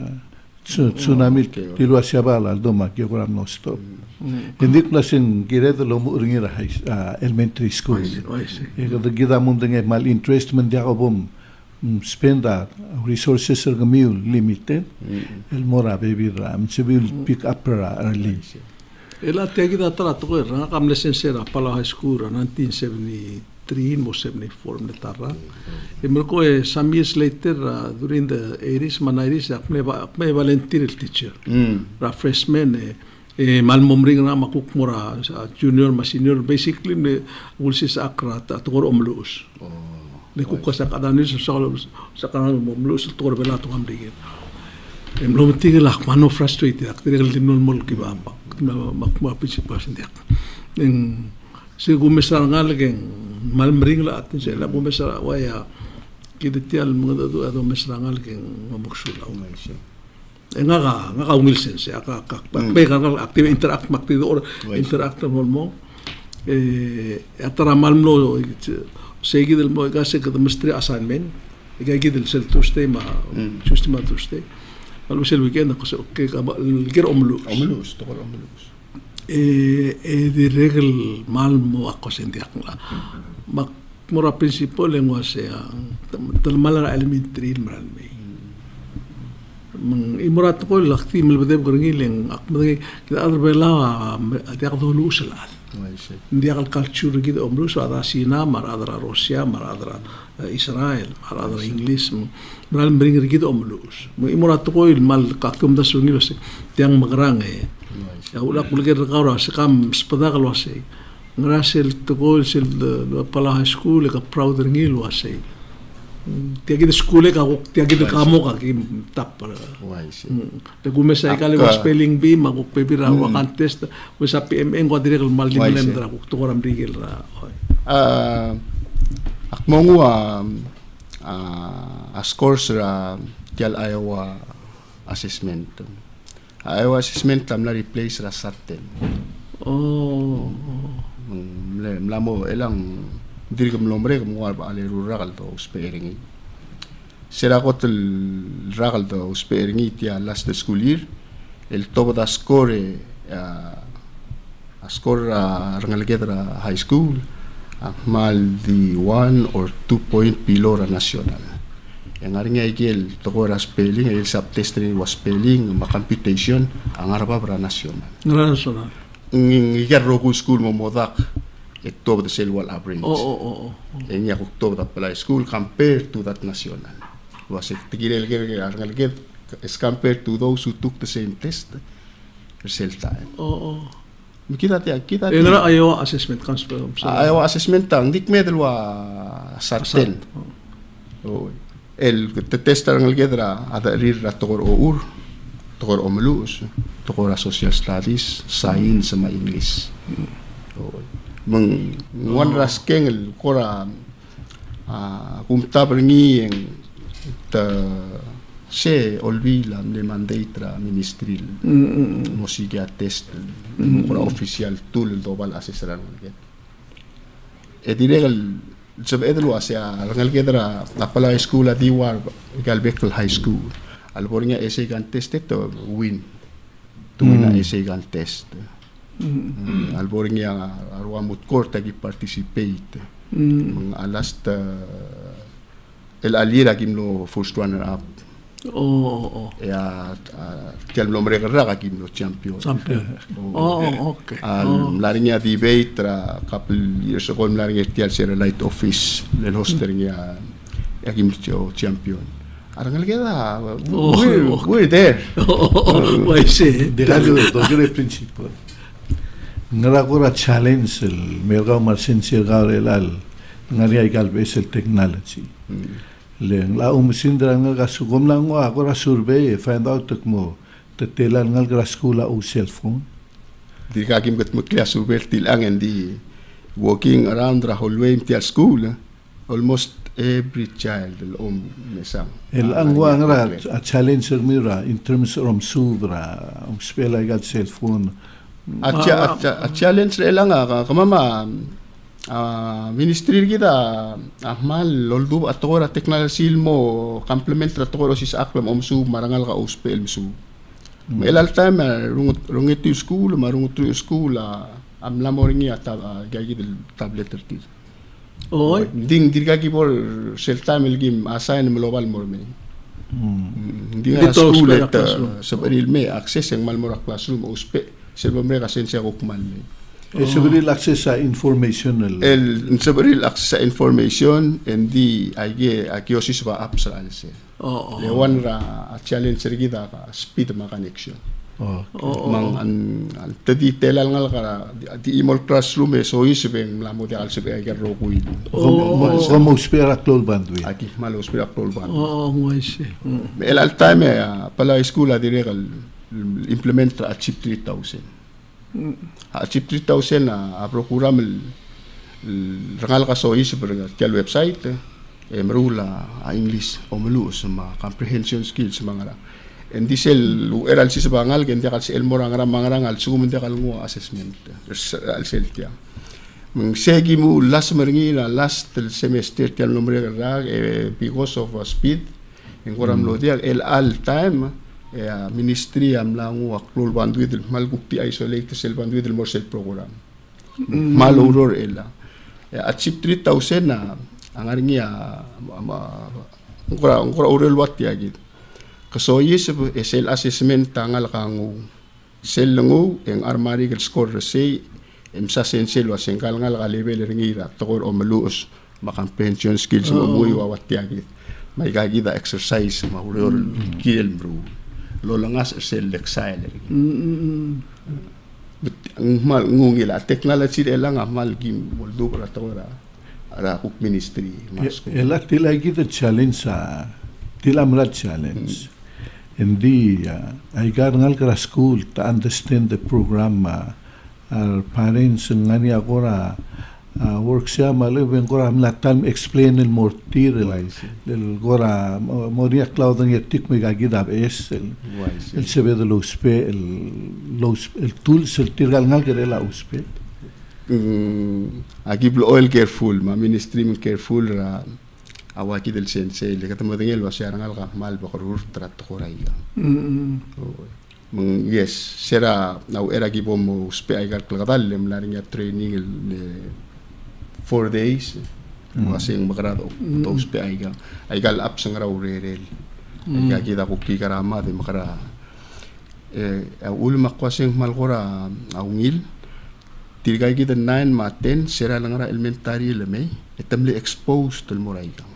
tsunami tilo asiabal al doma que program no stop en dit klasen gired lo muringira elementary school e de gida mundenge mal interest men dia obum spenda resources ergamil limited el mora baby ram civil pick up early ela tegi da tra to ra kam lesen sera pala high school 1973 mo 74 ne tarra e merko some years later during the 80s manairis me volunteer teacher ra freshman mal momring na makuk mora junior ma senior basically ne ulsis akra ta to omlus ne kuka sa kadanis sa kanang omlus to bela to amdigin emlo tigel akmano frustrated aktirel dinol mol kibamba makma pisipasin dia en se gumesar ngalgen malmring la atin se la gumesar waya kidetial mga do mesar ngalgen mamuksula nga ungilsen se aka pe kangal active interact makti do interact mo atara malmlo seguidel mo gase que demostri assignment igagidel sel tuesday ma tuesday Kalau sel weekend ako sa okay gir omlus di regel mal mo ako sendiak la mak mora principal yang wase talmala elementary maran me imurat ko lakti malbadeb grangiling akmadagi kita adar bela ati akdo lusalat hindi akal culture gitu omrus ada Sina mar adra Rusia mar adra Israel mar adra English maral bring gitu omlus imurat ko mal kakum da sungilos tiang magrang ya ulak ulger kaura sekam spadakal wase ngrasel to sil pala high school ka proud ngil wase tiagi de skole ka tiagi de kamo ka kim tap te gumesa ikale wa spelling bee maguk pepira wa contest wa sa PMN ko dire mal din lendra ko to ram rigel ra akmongu a scores ra tial Iowa assessment tam la replace ra sarten mlamo elang diri kam lombre kam war ba ale rural to speringi será kot el rural to speringi tia last school year el top da score a score rangalgedra high school mal di 1 or 2 point below ra national yang aringa igel to ko ra spelling el subtest was spelling ma computation ang araba ra national ngigar roku school mo modak top the selwal average. En ya top the play school compared to that national. Was it get as compared to those who took the same test result time. Kita. Era Iowa assessment comes from. Iowa assessment tang dik medal wa sarten. El test ang gedra ada rir rator or tokor omlus tokor social studies science sama English. Wan raskeng el kora kumta berngi yang ta se olvila de mandeitra ministril musiga test kora official tool dobal asesaran get e diregal sab edlu asia rangal gedra apala school diwar galbekal high school albornya essay gan test to win essay gan test albornya arwa mutkor tagi participate alast el alira kimno first runner up ya kel nombre raga kimno champion okay larinya debate tra couple years ago larinya tial sera light office le hosternya ya kimno champion arangal queda we're there why say de radio de principio ngara challenge el mergao marsensia garelal ngari ay galbes el technology le la sindra nga sugom lang wa agora survey find out mo tetelan ngal graskula o cell phone di kakim gat mukla survey tilang and walking around the hallway til school almost every child el mesang el angwa ngara a challenge mira in terms of subra spela gat cell phone a challenge lang kamama ministry kita ahmal loldu atora technology mo complement atora sis aklam omsu marangal ka ospel misu melal time rungitu school marungitu school amla moringi ata gagi del tablet terti ding dirga ki por sel time gim assign global morme ding school sabaril me access ang malmora classroom ospe selbomre ka sensya ko kuman sabaril access sa information sabaril access sa information and di akiosis ba apps ra alse le one ra challenge kita ka speed ma connection mang an tadi telal ngal ka di email classroom so isibeng lamo di alse be ay ro kuil mo spera clol bandwi aki malo spera clol band ngoise el al time pala school adiregal implement a chip 3000 a chip 3000 a procuram rangal ka so is per kel website merula a english o melu sama comprehension skills mangara en disel eral sis bangal gen dia kal el morangara mangarang al sugum dia kal ngo assessment al seltia segi mu last meringi la last semester tel nombre ra because of speed en goram lo dia el all time ministry am langu aklul bandwidth malgukti isolate sel bandwidth morsel program mal uror ela a chip 3000 na angaringi ngora urel wat ya git kasoyis sel assessment tangal kangu sel langu ang armari gal score say sa sensel wa sengkal ngal ka level ringira tokor o maluos makampension skills mo muy wawatiagi may gagida exercise mahuror kiel bro lolangas sel exile ang mal ngungila technology elang amal gim boldo para tokora ara uk ministry masko ela tila gida challenge tila mrat challenge hindi ay ngal kara school to understand the program our parents ngani agora work siya malibeng gora mlatam explain el mortir el gora moria cloud ng etik may gagidab es el sebe de los pe el tools el tirgal ngal kere la uspe agib oil careful ma ministry careful ra awaki del sensei le katamo dengel wa siya ngal ka mal bakurur trat koraiga yes sera now era gibo mo uspe ay gal kalgadal lem laring ya training 4 days wasing magrado to uspe ay gal up sang raw rerel ay kita ko kikarama de makara ul makwasing malgora aungil tirgay kita 9 ma 10 sera lang ra elementary lemay etamli exposed tul moraiga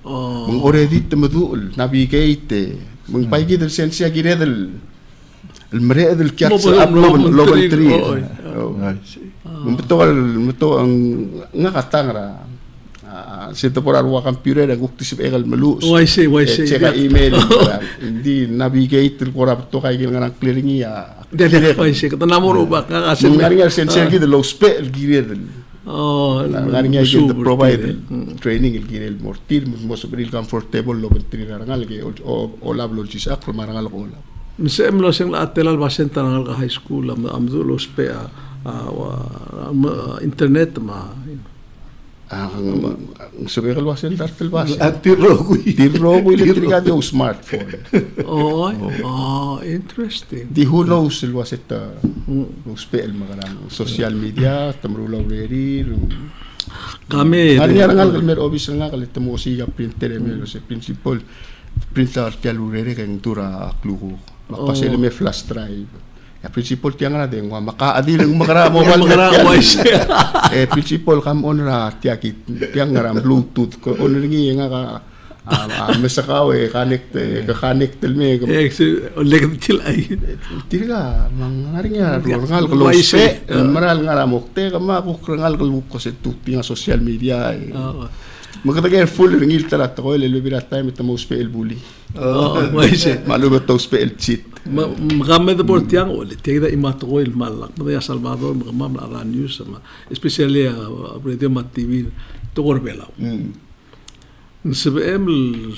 mong already temudul navigate mong paigi del sensia giredel المريء الكاتس لوبن 3 متو ang ngakatangra sito por arwa computer ang uktisip egal malus check email hindi navigate por to kay nang clearing ya dali ko si katanamo ba ka kasi ngaring sensor gid low spell gired ngaring gid provide training gired mortir mo sobril comfortable loben trinangal ge o lablo jisak marangal ko مسام لو سين لاتل الباشن تنال هاي سكول امدو لو سبيا انترنت ما سبيا الباشن ترتل باشن تيروغوي لتريغا ديو سمارتفون interesting دي who knows الواسط لو سبيا المغرام سوشيال ميديا تمرو لوريري kami hari ngal mer obis ngal temo siga printer emelo se principal printer kalurere kang tura klugo makasel me flash drive ya principal tiang na deng wa makaadi lang makara mobile principal kam on ra tiang ngaram bluetooth ko on ringi nga ka mesakawe connect me leg til ay tiriga mangaringa ngal ko se maral ngara mokte kama ko ngal ko se tuti nga social media magkatagay full ringil talat ko le birat time ito mo spell bully malugot to spell cheat magamit po tiyang ulit tiga imato ko il malak madaya Salvador magamam na news sama especially radio mat TV to korbelaw nsebem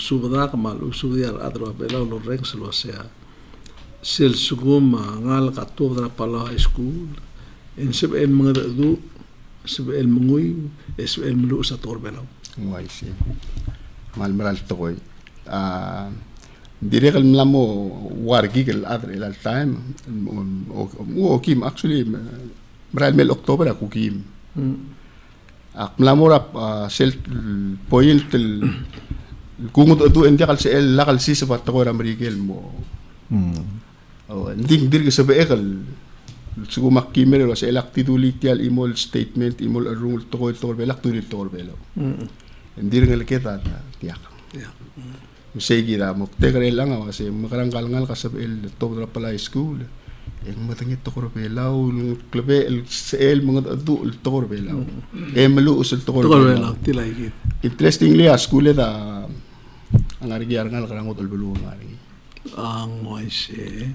subada kamal subdiar adro belaw lo reng selwa sea sel sugum ngal ka to dra pala high school nsebem mga du sebel mungui esbel mulu sa torbelaw waisi mal maral toy direct mlamo wargi gel adre al time o kim actually maral mel october aku kim ak mlamo rap sel point el kungut adu endia kal sel lakal si sa patko ramrigel mo nding dirge sa beekal sugu makimer was electitulital imol statement imol arung tokol belak tulit torbelo Hindi rin kita tiyak. Sige da mo tegre lang kasi makaranggal ngal kasabel to dra pala school. Matangit to korbelaw klube el sel mga adu to korbelaw. Malu usul to korbelaw tilay. Interestingly school da ang arigyar ngal karangot ulbulu ngari. Ang moise.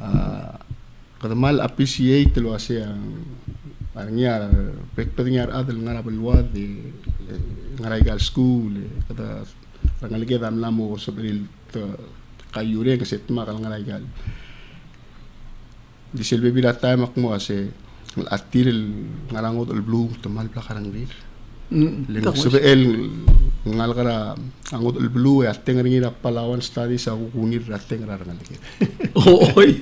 Kadamal appreciate lo kasi ang parangya pekpednyar adel ngara belwad ngaraigal school kada rangalige dam lamo sobril kayure kasi tma ngaraigal di selbe bila time akmo kasi atil ngarangot ul blue tamal pla karanglir leng sobel ngal kara angot ul blue at tengaringira Palawan studies ako kunir at tengra rangalige oy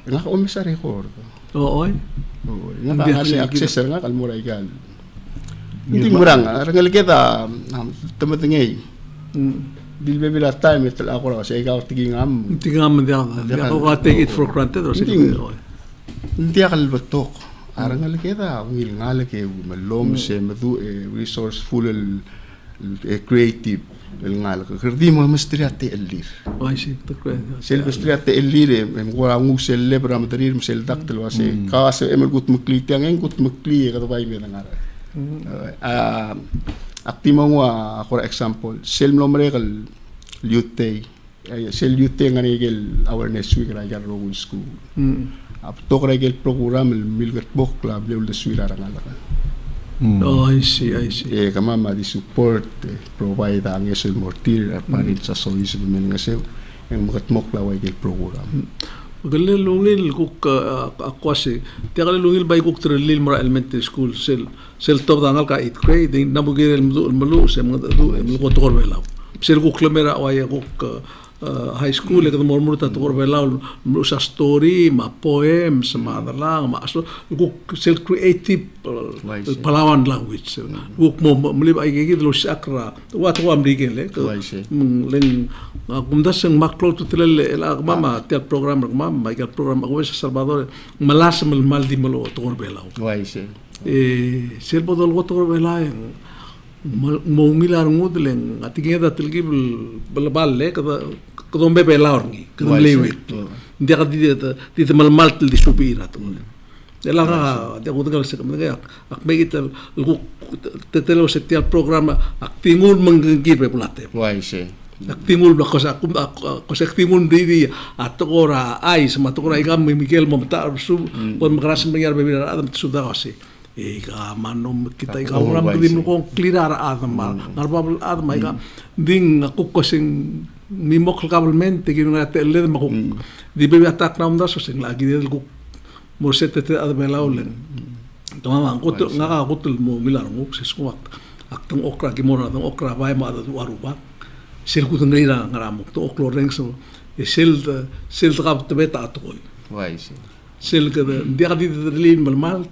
nga ko misa record oy nga kasi access nga kalmuraigal hindi murang rangal kita tamatengay Bilbebila time ital ako ra kasi ikaw tigingam. Tingam dia. Dia ko take it for granted or Hindi akal batok. Arangal kita ngil ngala ke malom se madu resourceful creative ngala kerdi mo mastriate elir. Why see the great. Sel mastriate elir ngora ngu sel lebra madrir sel daktel wase ka se emel gut mukli tiang gut mukli ka bay me ngara. Aktima ngwa for example sel nomrekal liute sel liute ngani gel awareness week ra gar rogul school. Apto regel program milgat book club leul de suira rangala. Oh, I see. Kama ma di support provide ang esel mortir parit sa sois men ngasel ang magat mok la regel program. Galle lungil kuk akwasi. Tiya galle lungil bay kuk trilil mara elementary school sel top dangal ka 8th grade ding nabugir el malu se mga du el ko tokor belaw. Sel kuk lemera waya kuk high school kada mormur ta tokor belaw sa story ma poems ma dalang ma so kuk sel creative Palawan language kuk mo mlib ay gigid lo sakra wat wa amrigele leng kumdas ang maklo to tilal el mama tel program mama ay program ako sa Salvador malas mal di malo tokor belaw sel bodol ko tokor belaw mo milar ngudleng atingeda tilgib balballe kada dombe belaorngi kada lewit dia kada di mal til di supira to ela ga dia kudagal sa kamega ak megita tetelo setial programa ak tingun manggigir be pulate ak tingul ba ko sa tingul di atokora ay sa matokora igam Miguel Momta su kon makras mangyar be adam suda kasi ika manom kita ika uram din ko clear adam ngarbabal adam ika ding ako kasing mimok kabalmente gino na tele makuk di bebe atak na umda so sing lagi del ko morset te adam laulen tama ko ngaka kutul mo milar mo ses ko aktong okra ki mora tong okra bay ma adu aruba sel ko ngira ngaramok to oklo reng so sel trap te beta to wai sel ka dia di lin mal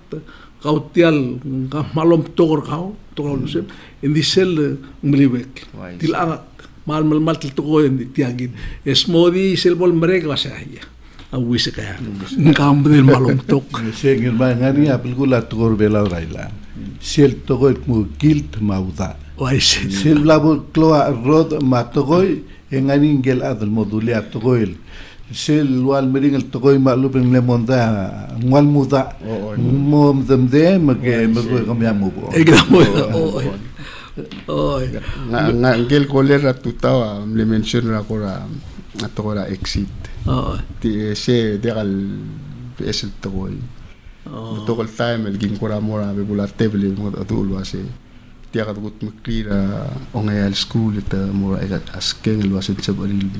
kautial malom tokor kau lusem indi sel mliwek tilang mal til toko indi tiagin esmodi sel bol mereka wasaya awis kaya ngam del malom tok sengin ba ngani apil kula tokor bela raila sel toko mu kilt mauda sel labo kloa rod matogoy ngani ngel adal modulia togoil sel wal meringal tokoy malupeng lemonda ngwal muda mom demde make magwe kamyamu bo nga ngel kolera tutawa le mention ra kora atokora exit ti se degal esel tokoy tokol time el gin kora mora be bula table mo atul wase tiya ka gut maklira ongayal school ita mora asken el wase sabalil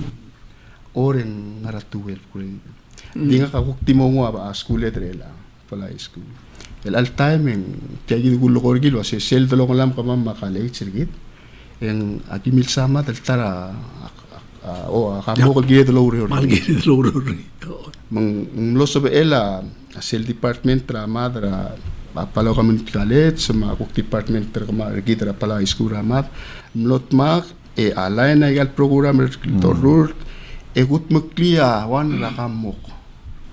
oren ngaratuel grade dinga ka kukti mo ba school etrela pala school el al timing tiagi gulo korgil wase sel dolong lam ka mamma kale sirgit en aki mil sama del tara o akamo ko gide lo ore mal gide lo ore mang lo sobe ela sel department tra madra palo kami kalet sama kuk department tra kama gidra pala school ramat mlot mak e alaina gal program torur egut maklia wan rakamok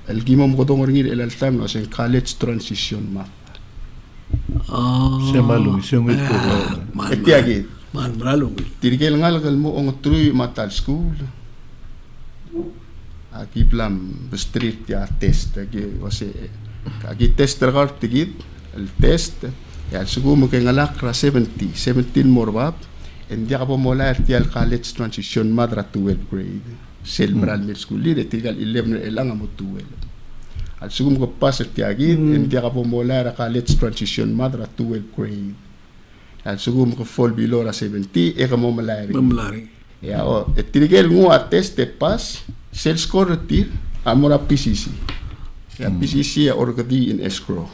el gimom ko tong ringir el time no sen college transition ma se malum se ngit ko etiagi man malum tirgel ngal gal mo ong trui matal school aki plan street ya test aki wase aki test regard tigit el test ya sugu mo ke ngalak ra 17 morbab en dia po mola el college transition madra 12th grade sel bral mil school li tigal 11 elang mo 12 al sugum ko pas tiagi en dia po mola ra college transition madra 12th grade al sugum ko fall below ra 70 e mo malari ya o tigal ngo test pas sel score tir amora PCC ya PCC orgadi in escrow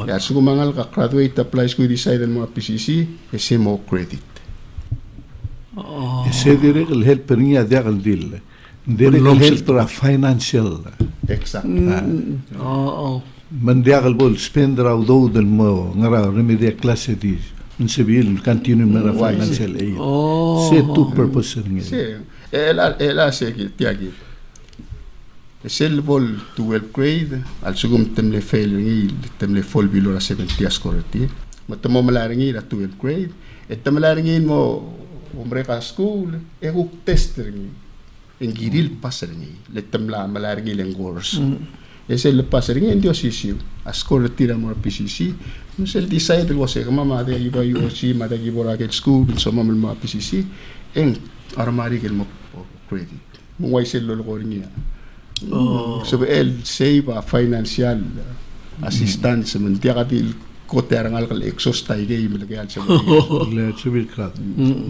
ya sugum mangal ka graduate apply school decide mo PCC e se mo credit ese direct el help niya diagal dil direct el help para financial exact man diagal bol spend ra do del mo ngara remedia classe di mensabil continue mera financial aid se tu purpose ngi se ela se tiagi sel vol 12th grade al sugum temle fail ngi temle fol bilo la 70 scorati matamo malaringi la 12th grade et tamalaringi mo umreka school e hook tester ngi engiril passer ngi le tamla malaringi lengors ese le passer ngi ndio sisiu a score tira mo PCC no sel decide lo se mama de iba yo si ma de ibora ke school so mama mo PCC en armari ke mo credit mo wai sel lo ngi so el save financial assistance men tiagatil kote arangal kal exhaust tay gay milagay al le civil crat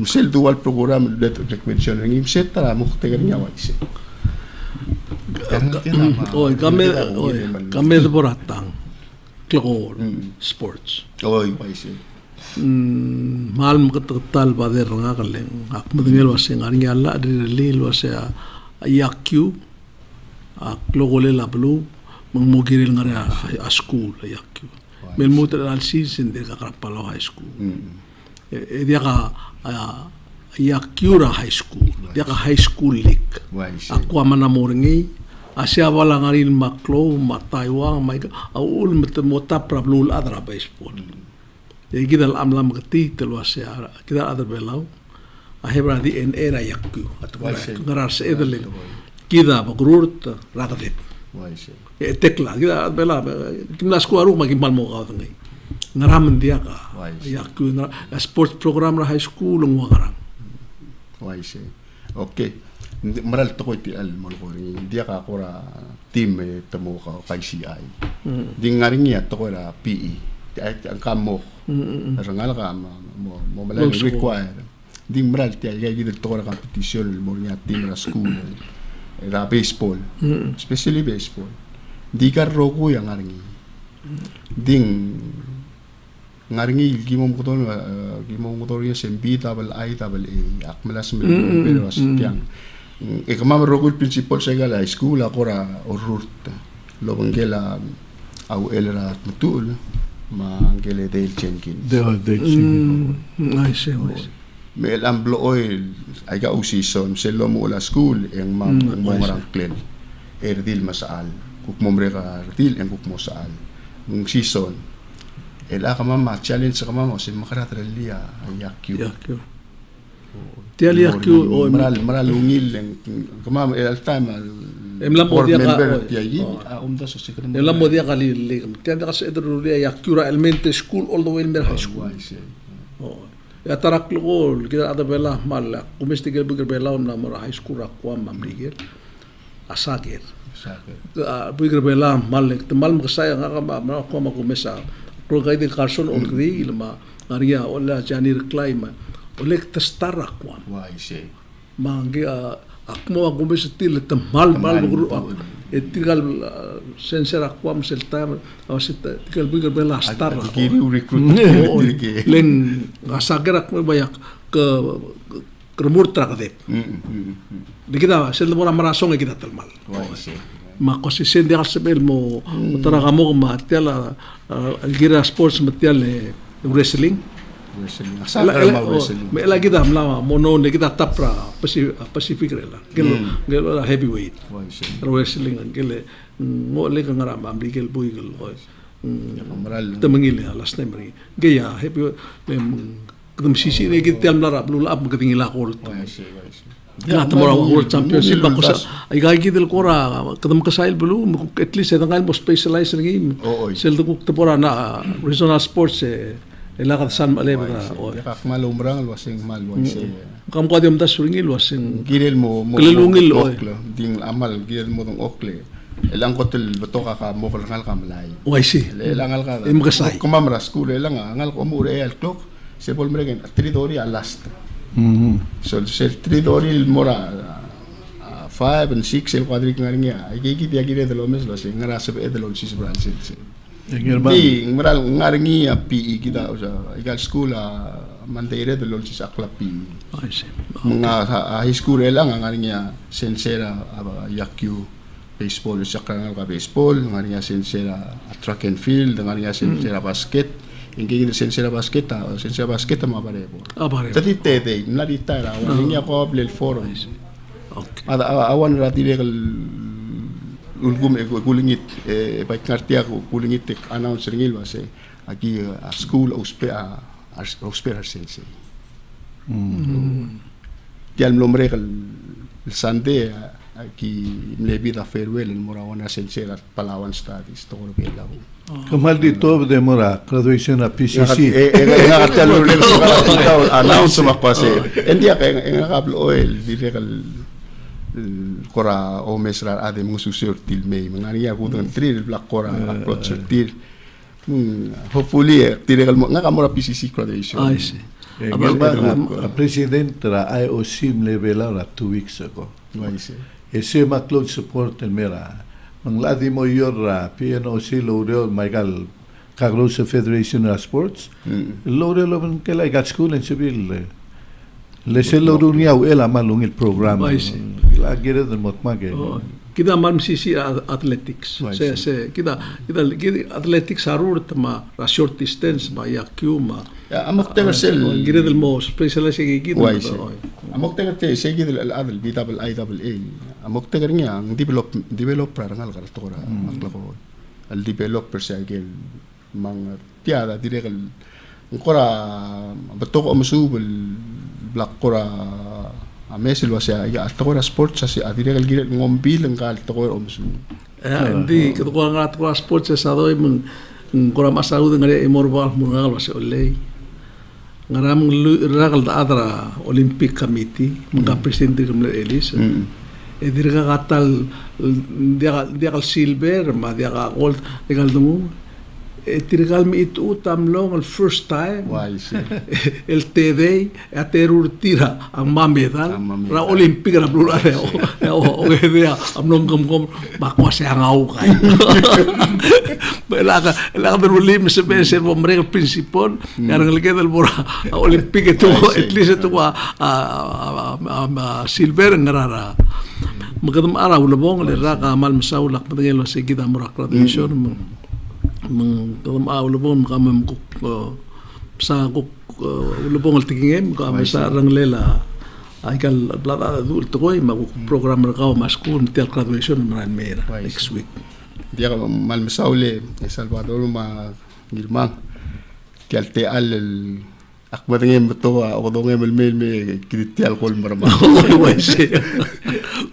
sel dual program de requisition ngi seta mo tegar nya wai se kami de boratang klor sports wai se mal makatal ba de ranga kaleng ak madengel wase ngari alla de lil wase yakyu ak logole la blue mangmugiril ngari a school yakyu mel muter al season de Kakrapalo High School dia ka Yakura High School dia ka high school league aku amana moringi asia wala ngarin maklo mataiwa mai aul mota prablul adra baseball gidal amlam gati telo asia kita adra belau ahebra di en era yakku atwa ngarar se edele kita bagrurt ragadet tekla kita bela kimna sekolah rumah kimal mo kau tengai ngaram dia ka yakku na sports program high school ngwarang waise okay maral to ti al molgori dia ka kora team tamo ka KCI ding ngaringi at to ra PE ang kamo rangal ka mo malay require ding maral ti ay gid to ra competition mo nya team ra school ra baseball especially baseball di ka rogo yang ngaringi ding ngaringi gimom motor ya sembi tabel ai tabel e akmalas pero asyang e kama rogo principal sa gala school akora orurt lo bangela au elera mutul ma gele del chenkin ai se me amblo oil ay ga usison selo mo la school en mam mo marang klen erdil masal kuk momreka erdil en kuk mo saal ng season ela kama challenge kama mo sin makaratelia yakyu Tial yakyu o maral ungil kama el time emlam modia ka umda so sikram emlam modia kali tial ka se edrulia yakyu elementary school all the way in high school ya tarak lugol kita ada bela mal kumestigel buger bela na mara high school akwa mamrigel asakir buger bela mal temal mksaya ngaka ma ko ma kumesa pro gaide Carson on gri ilma aria ola janir clima olek testara kwa waise mangi akmo kumesa til temal mal buger etigal sensor akwa msel time awsit tikal buger bela star kiri recruit len asakir akmo bayak ke kermur trakade dikita sel mora marasong kita telmal waise ma konsisten dia sebel mo taragamo ma tiala gira sports material wrestling me la kita mla mono ne kita tapra pacific rela gelo heavyweight wrestling gele mo le ngara ma gel buigel temengil last time geya heavy kedem sisi ne kita mla blul up ketingila kol ya tamora world championship bakusa ay gagi del kora kadam kasail bulu at least edang mo specialized game sel duk tapora na regional sports elakad san male ba o kak malumrang wasing malwase kam ko dem das ringil wasing girel mo kilungil ding amal girel mo dong okle elang kotel betoka ka mo ngal kamlay o si elang ka im kasay kumamra school elang ngal ko mo el clock se vol mregen tridori alast so sel tridori mora 5 and 6 el quadrik ngaringa ay kiki dia gire de lo mes lo se ngara se de lo sis branch di ngral ngaringi a PE kita usa igal school mantere de lo sis akla PE ay se nga high school elang ngaringa sensera yakyu baseball sa kanal ka baseball ngaringa sensera track and field ngaringa sensera basket Ingin sensera basketa mabarebo. Apare. Tadi tete, nari tara, awan ini aku apel forum. Okay. Ada awan rati regal ulgum kulingit, baik ngerti aku kulingit announce ringil wase, aki school ausper sense. Tial nombre regal Sunday aquí me vida farewell en Morawana Sensera Palawan Studies to que la Kamal di top de mora graduation a PCC. Nga lo le announce ma kwase. Endia ka ngakaplo oil direkal kora o mesra ade mususur til mei mangania ku don tril black kora approach til hopefully direkal nga mora PCC graduation. I see. A president tra IOC me velara 2 weeks ago. Ese ma close support el mera. Mangladi mo yorra PNOC L'Oreal Michael Carlos Federation of Sports. L'Oreal lo que la gat school en civil. Le se lo dunia ela malung el programa. La gira del motmage. Kita mal sisi athletics. Se kita athletics harur tama short distance ma yaku ma. Amok tegersel gira del mo specialist kita. Amok teger se gira el adel BAA. Amok tegernya developer ngal kar tora maklabo. El developer se gel mang tiada direkal ngora betok omsubel black kora Amesil wasa ya altakora sports asi adire gal ngombil ngal altakora omsu. Hindi ketukua ngal altakora sports sa doy mung kora masaud ngare imorbal mungal wasa olay. Ngaram ragal da adra Olympic Committee mga presidente kumle elis. Edir ka katal diagal silver ma diagal gold diagal dungu. Tirigal mi itu tamlong el first time el TV aterur tira ang mamedal ra Olympic ra blura o dia amlong kom bakwa sa ngau kay la berulim se ser hombre principal yang lagi del bora Olympic itu at least itu silver ngarara magdam ara ulabong le ra ka mal masaulak patengelo sa kita murak tradition mengkalam ulubong kami sa ulubong altigingem kami sa ranglela aikal plata adulto ko mag program rakaw maskul til graduation maran mera next week dia mal masaule Salvador ma girmang til te al akbar ngem to o do ngem mel me kritial kol marma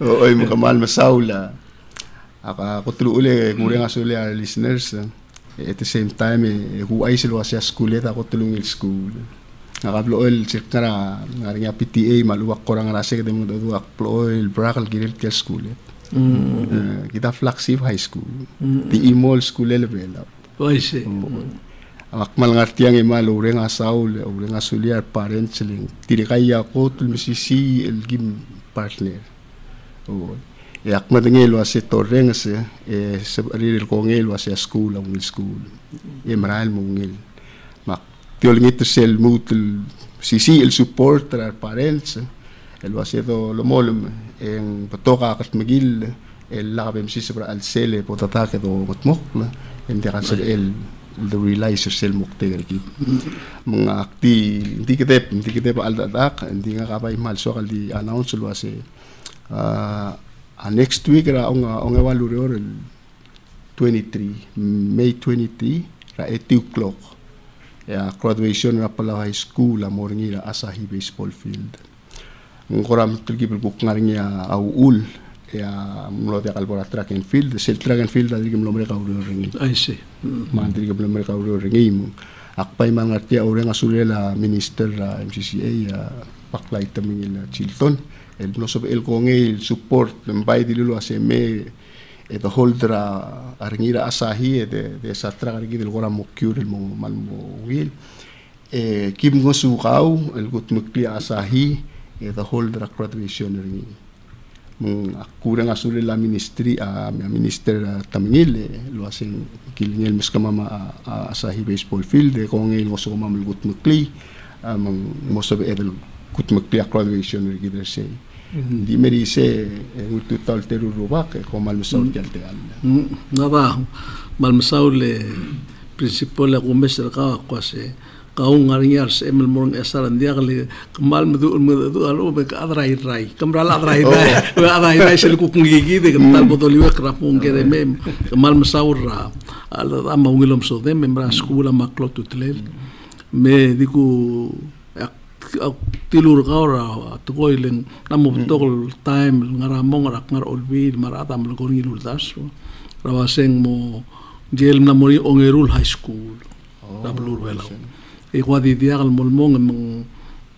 oy mo kamal masaula aka kutulu ule kurang asule listeners. At the same time, who I still was a school at a Cotulung school. Nakablo oil, Chekara, Naria PTA, Maluak Korang Rasek, the Muduak Ploil, Brackle Giril School. Kita Flaxiv High School. The Imol School level. I see. Akmal ngartiang imal, Urenga Saul, Urenga Suliar, parents, Tirikaya Kotul, Mississippi, El Gim partner. Yak madengel was torrengs sebarir kongel was school ang school maral mungil mak tiolngit sel mutul sisi el support our parents el was do lomolum en patoka kat magil el labem sisbra al sele potata do motmokla en derasel el the realize sel mukteger ki mga akti hindi kita al dadak hindi nga kapay mal so kal di announce was next week ra ang evaluador el 23 May 23 ra 8 o'clock ya graduation ra pala high school morning ra Asahi baseball field ngoram tilgibel buk ngaringa aul ya mlote kalbora track and field sel track and field adigem lomre ka uro ringi I see mantri ke lomre ka uro ringi akpay mangartia ore nga sulela minister ra MCCA ya paklay tamingil Chilton el no sob el con el support mbay dililo aseme the holdra arngira Asahi de satra argi del gora mokure el mal mo wil kim go sukau el gut mukli Asahi the holdra graduation ringi mung akurang asule la ministry minister tamingil lo asen kilingel miskama Asahi baseball field de con el go sukama el gut mukli mo sob el gut mukli graduation ringi der sei di merise total terurubak ko malmasaw jalteal nada malmasaw le principal aku mesra ka kwase kaung ngariar se emel morong esaran dia kali kemal medu alo be ka adrai rai kamral adrai rai sel ku ngigi de kental botoliwa krapung kere mem kemal masaura ala ama ngilom so dem membra skula maklo tutlel me diku tilur kaura tukoilen namu tokol time ngaramong rak ngar olbi marata mal gorngi luldas rawaseng mo gel namori ongerul high school dablur welau e wadi dia al molmong mong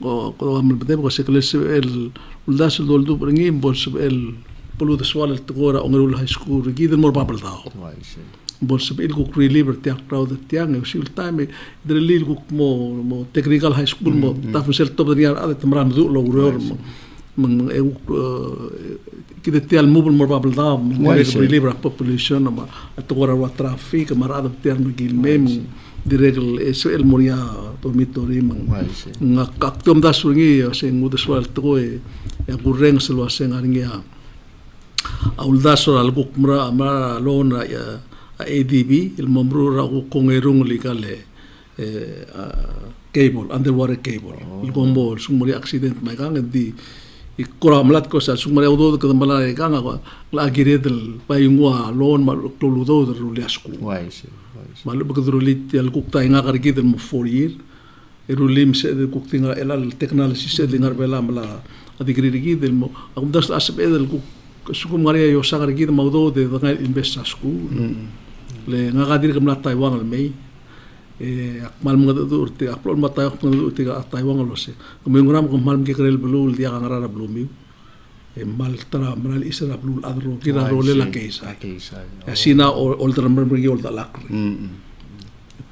ko amal bete ko sekles el luldas dol du bringi bol el polu de swal el tokora ongerul high school giden mor babal dao bol el ko reliver tiak proud tiang e sul time drelil ko mo technical high school mo tafsel top dia ad tamram du lo ror من كده تيال موبل مرباب الضام ريليبر population ما التغير والترافيك مرة هذا بتيال مجيل ميم ديريجل إسرائيل موريا توميتوري من كتوم ده سوري سين وده سوال تقوي يقول رينغ سلوا سين عرينيا أول ده سوال البوك مرة لون ADB الممرور أو كونغيرون اللي قال cable underwater cable الكومبول سموري accident ما كان دي ikora malat ko sa sumare udo ko mala ka nga la gire del payungwa lon mal toludo del ruliasku mal bugdrulit al kukta nga kargi del mo 4 year erulim se del kukti nga elal technology se del ngarbela mala adigri gi del mo akumdas asbe del kuk sukum ngare yo sa kargi del maudo de nga invest asku le nga gadir kamla taiwan al mei akmal mga urte aplol matay ko urte ka Taiwan lo se kumingram ko mal ke krel blul dia ka ngara blumi mal tra mal isra blul adro kira role la keisa asina older member gi older lak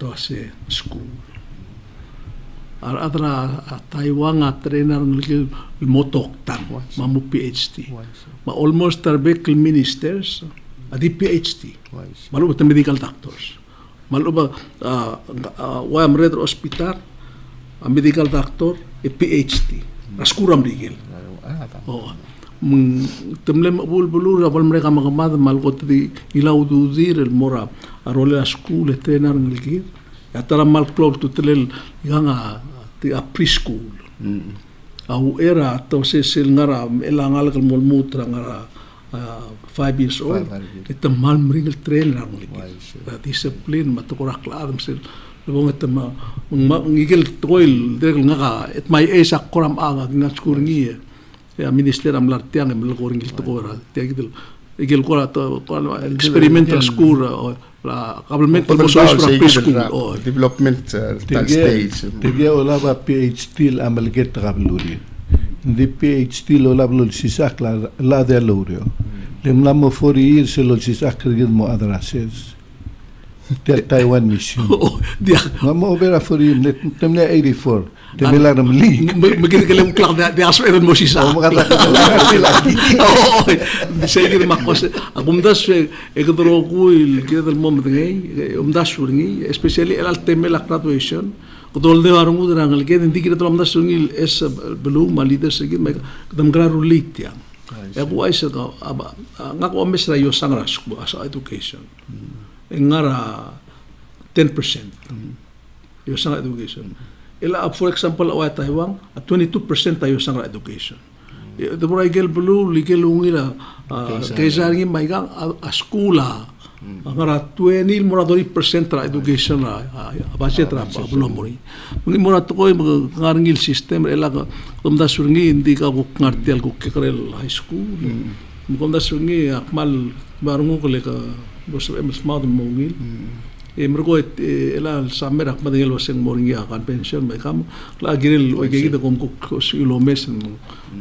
to se school adra Taiwan a trainer ngil motok tan mamu PhD ma almost tarbekel ministers adi PhD malu medical doctors maluba wam red hospital a medical doctor e PhD raskuram digil temlem bulbulur abal mereka magamad malgot di ilaw duzir el mora arole a school e trainer ngilgir atara mal club tutelel ganga ti a preschool au era to se sel ngara elangal kal molmutra ngara 5 years old ita mal mringal trainer discipline matukorak laadam sel lebong ita ngigil toil direk nga et may esa koram aga nga skuringi ya minister am lartiang em lokoringil tokora tiagil igil kora to experimental school la kabelment mo so preschool development stage tege ola ba PhD amal get kabeluri di PhD lo lablo sisak la de lorio lem lamo 4 years lo sisak kirgid mo adrases Taiwan mission dia mo vera 4 years temle 84 temela ram li begin kelem klak dia aso even mo sisak magata lagi segir makos agumdas egdro kuil kedel mom ngey umdas ngi especially el temela graduation Kutol de warung udara ngal ke nanti kita telah sungil es belum malida segit mereka kedam graru lit ya. Aku aisyah kau ngaku ames rayo sangras ku asa education. Engara 10% yo sang education. Ila for example away Taiwan 22% tayo sang education. The boray gel belum ligel ungila kaisari maigang a skula. Angara 20 moradori percent tra education ra abase tra belum mori muni morat ko ngarngil system ela komda surgi indi ka ku ngartial ku kekrel high school komda surgi akmal barungu ko le ka bos ems maud mongil mergo ela samer akmal ngel waseng moringia kan pension me kam la giril o gigida kom ku silo mes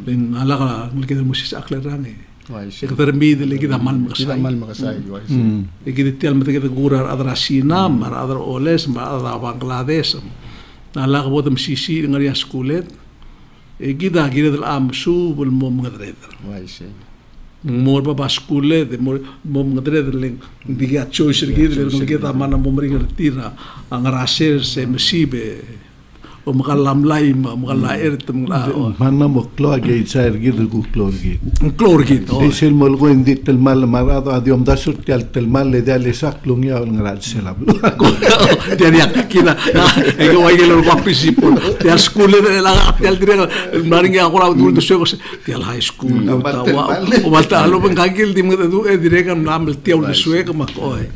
len ala ka ngel musis aklerane Ektermi de lagi damal makasai. Lagi tial mata kita gurar adra Sina, mar adra Oles, mar adra Bangladesh. Nala kabot am sisi ngari skulet. Gida gira del am su bul mom ngadreder. Mor ba skulet, mom ngadreder leng diga choice gida leng kita mana mom ringar tira angaraser se mesibe o makalamlay makalaer mana mo klo gate sa gid ku klorgit klorgit diesel mo ko hindi telmal marado adiom dasur tial telmal le dale saklung ya ngrad sela dia kina ego wai lo papisipol tial school le la tial dire maringi ako ra dul do tial high school o malta lo bangagil di mo do e dire kam namel tial le suega makoy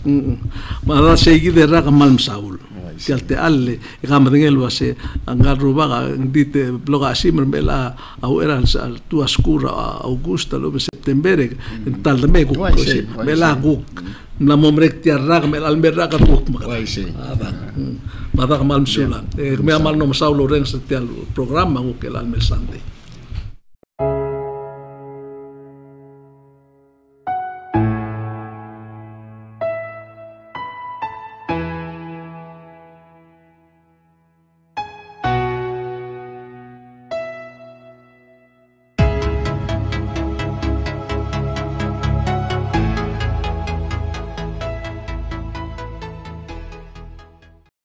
mara segi de ra kamal saul tial te alle kam dingel wase angaru baga dite bloga simer bela au era al tua skura augusta lo september en tal me ku bela ku na momrek tiarra mel almerra ka ku mada mal sulan me amal no saul lorenz tial programa ku ke al mesante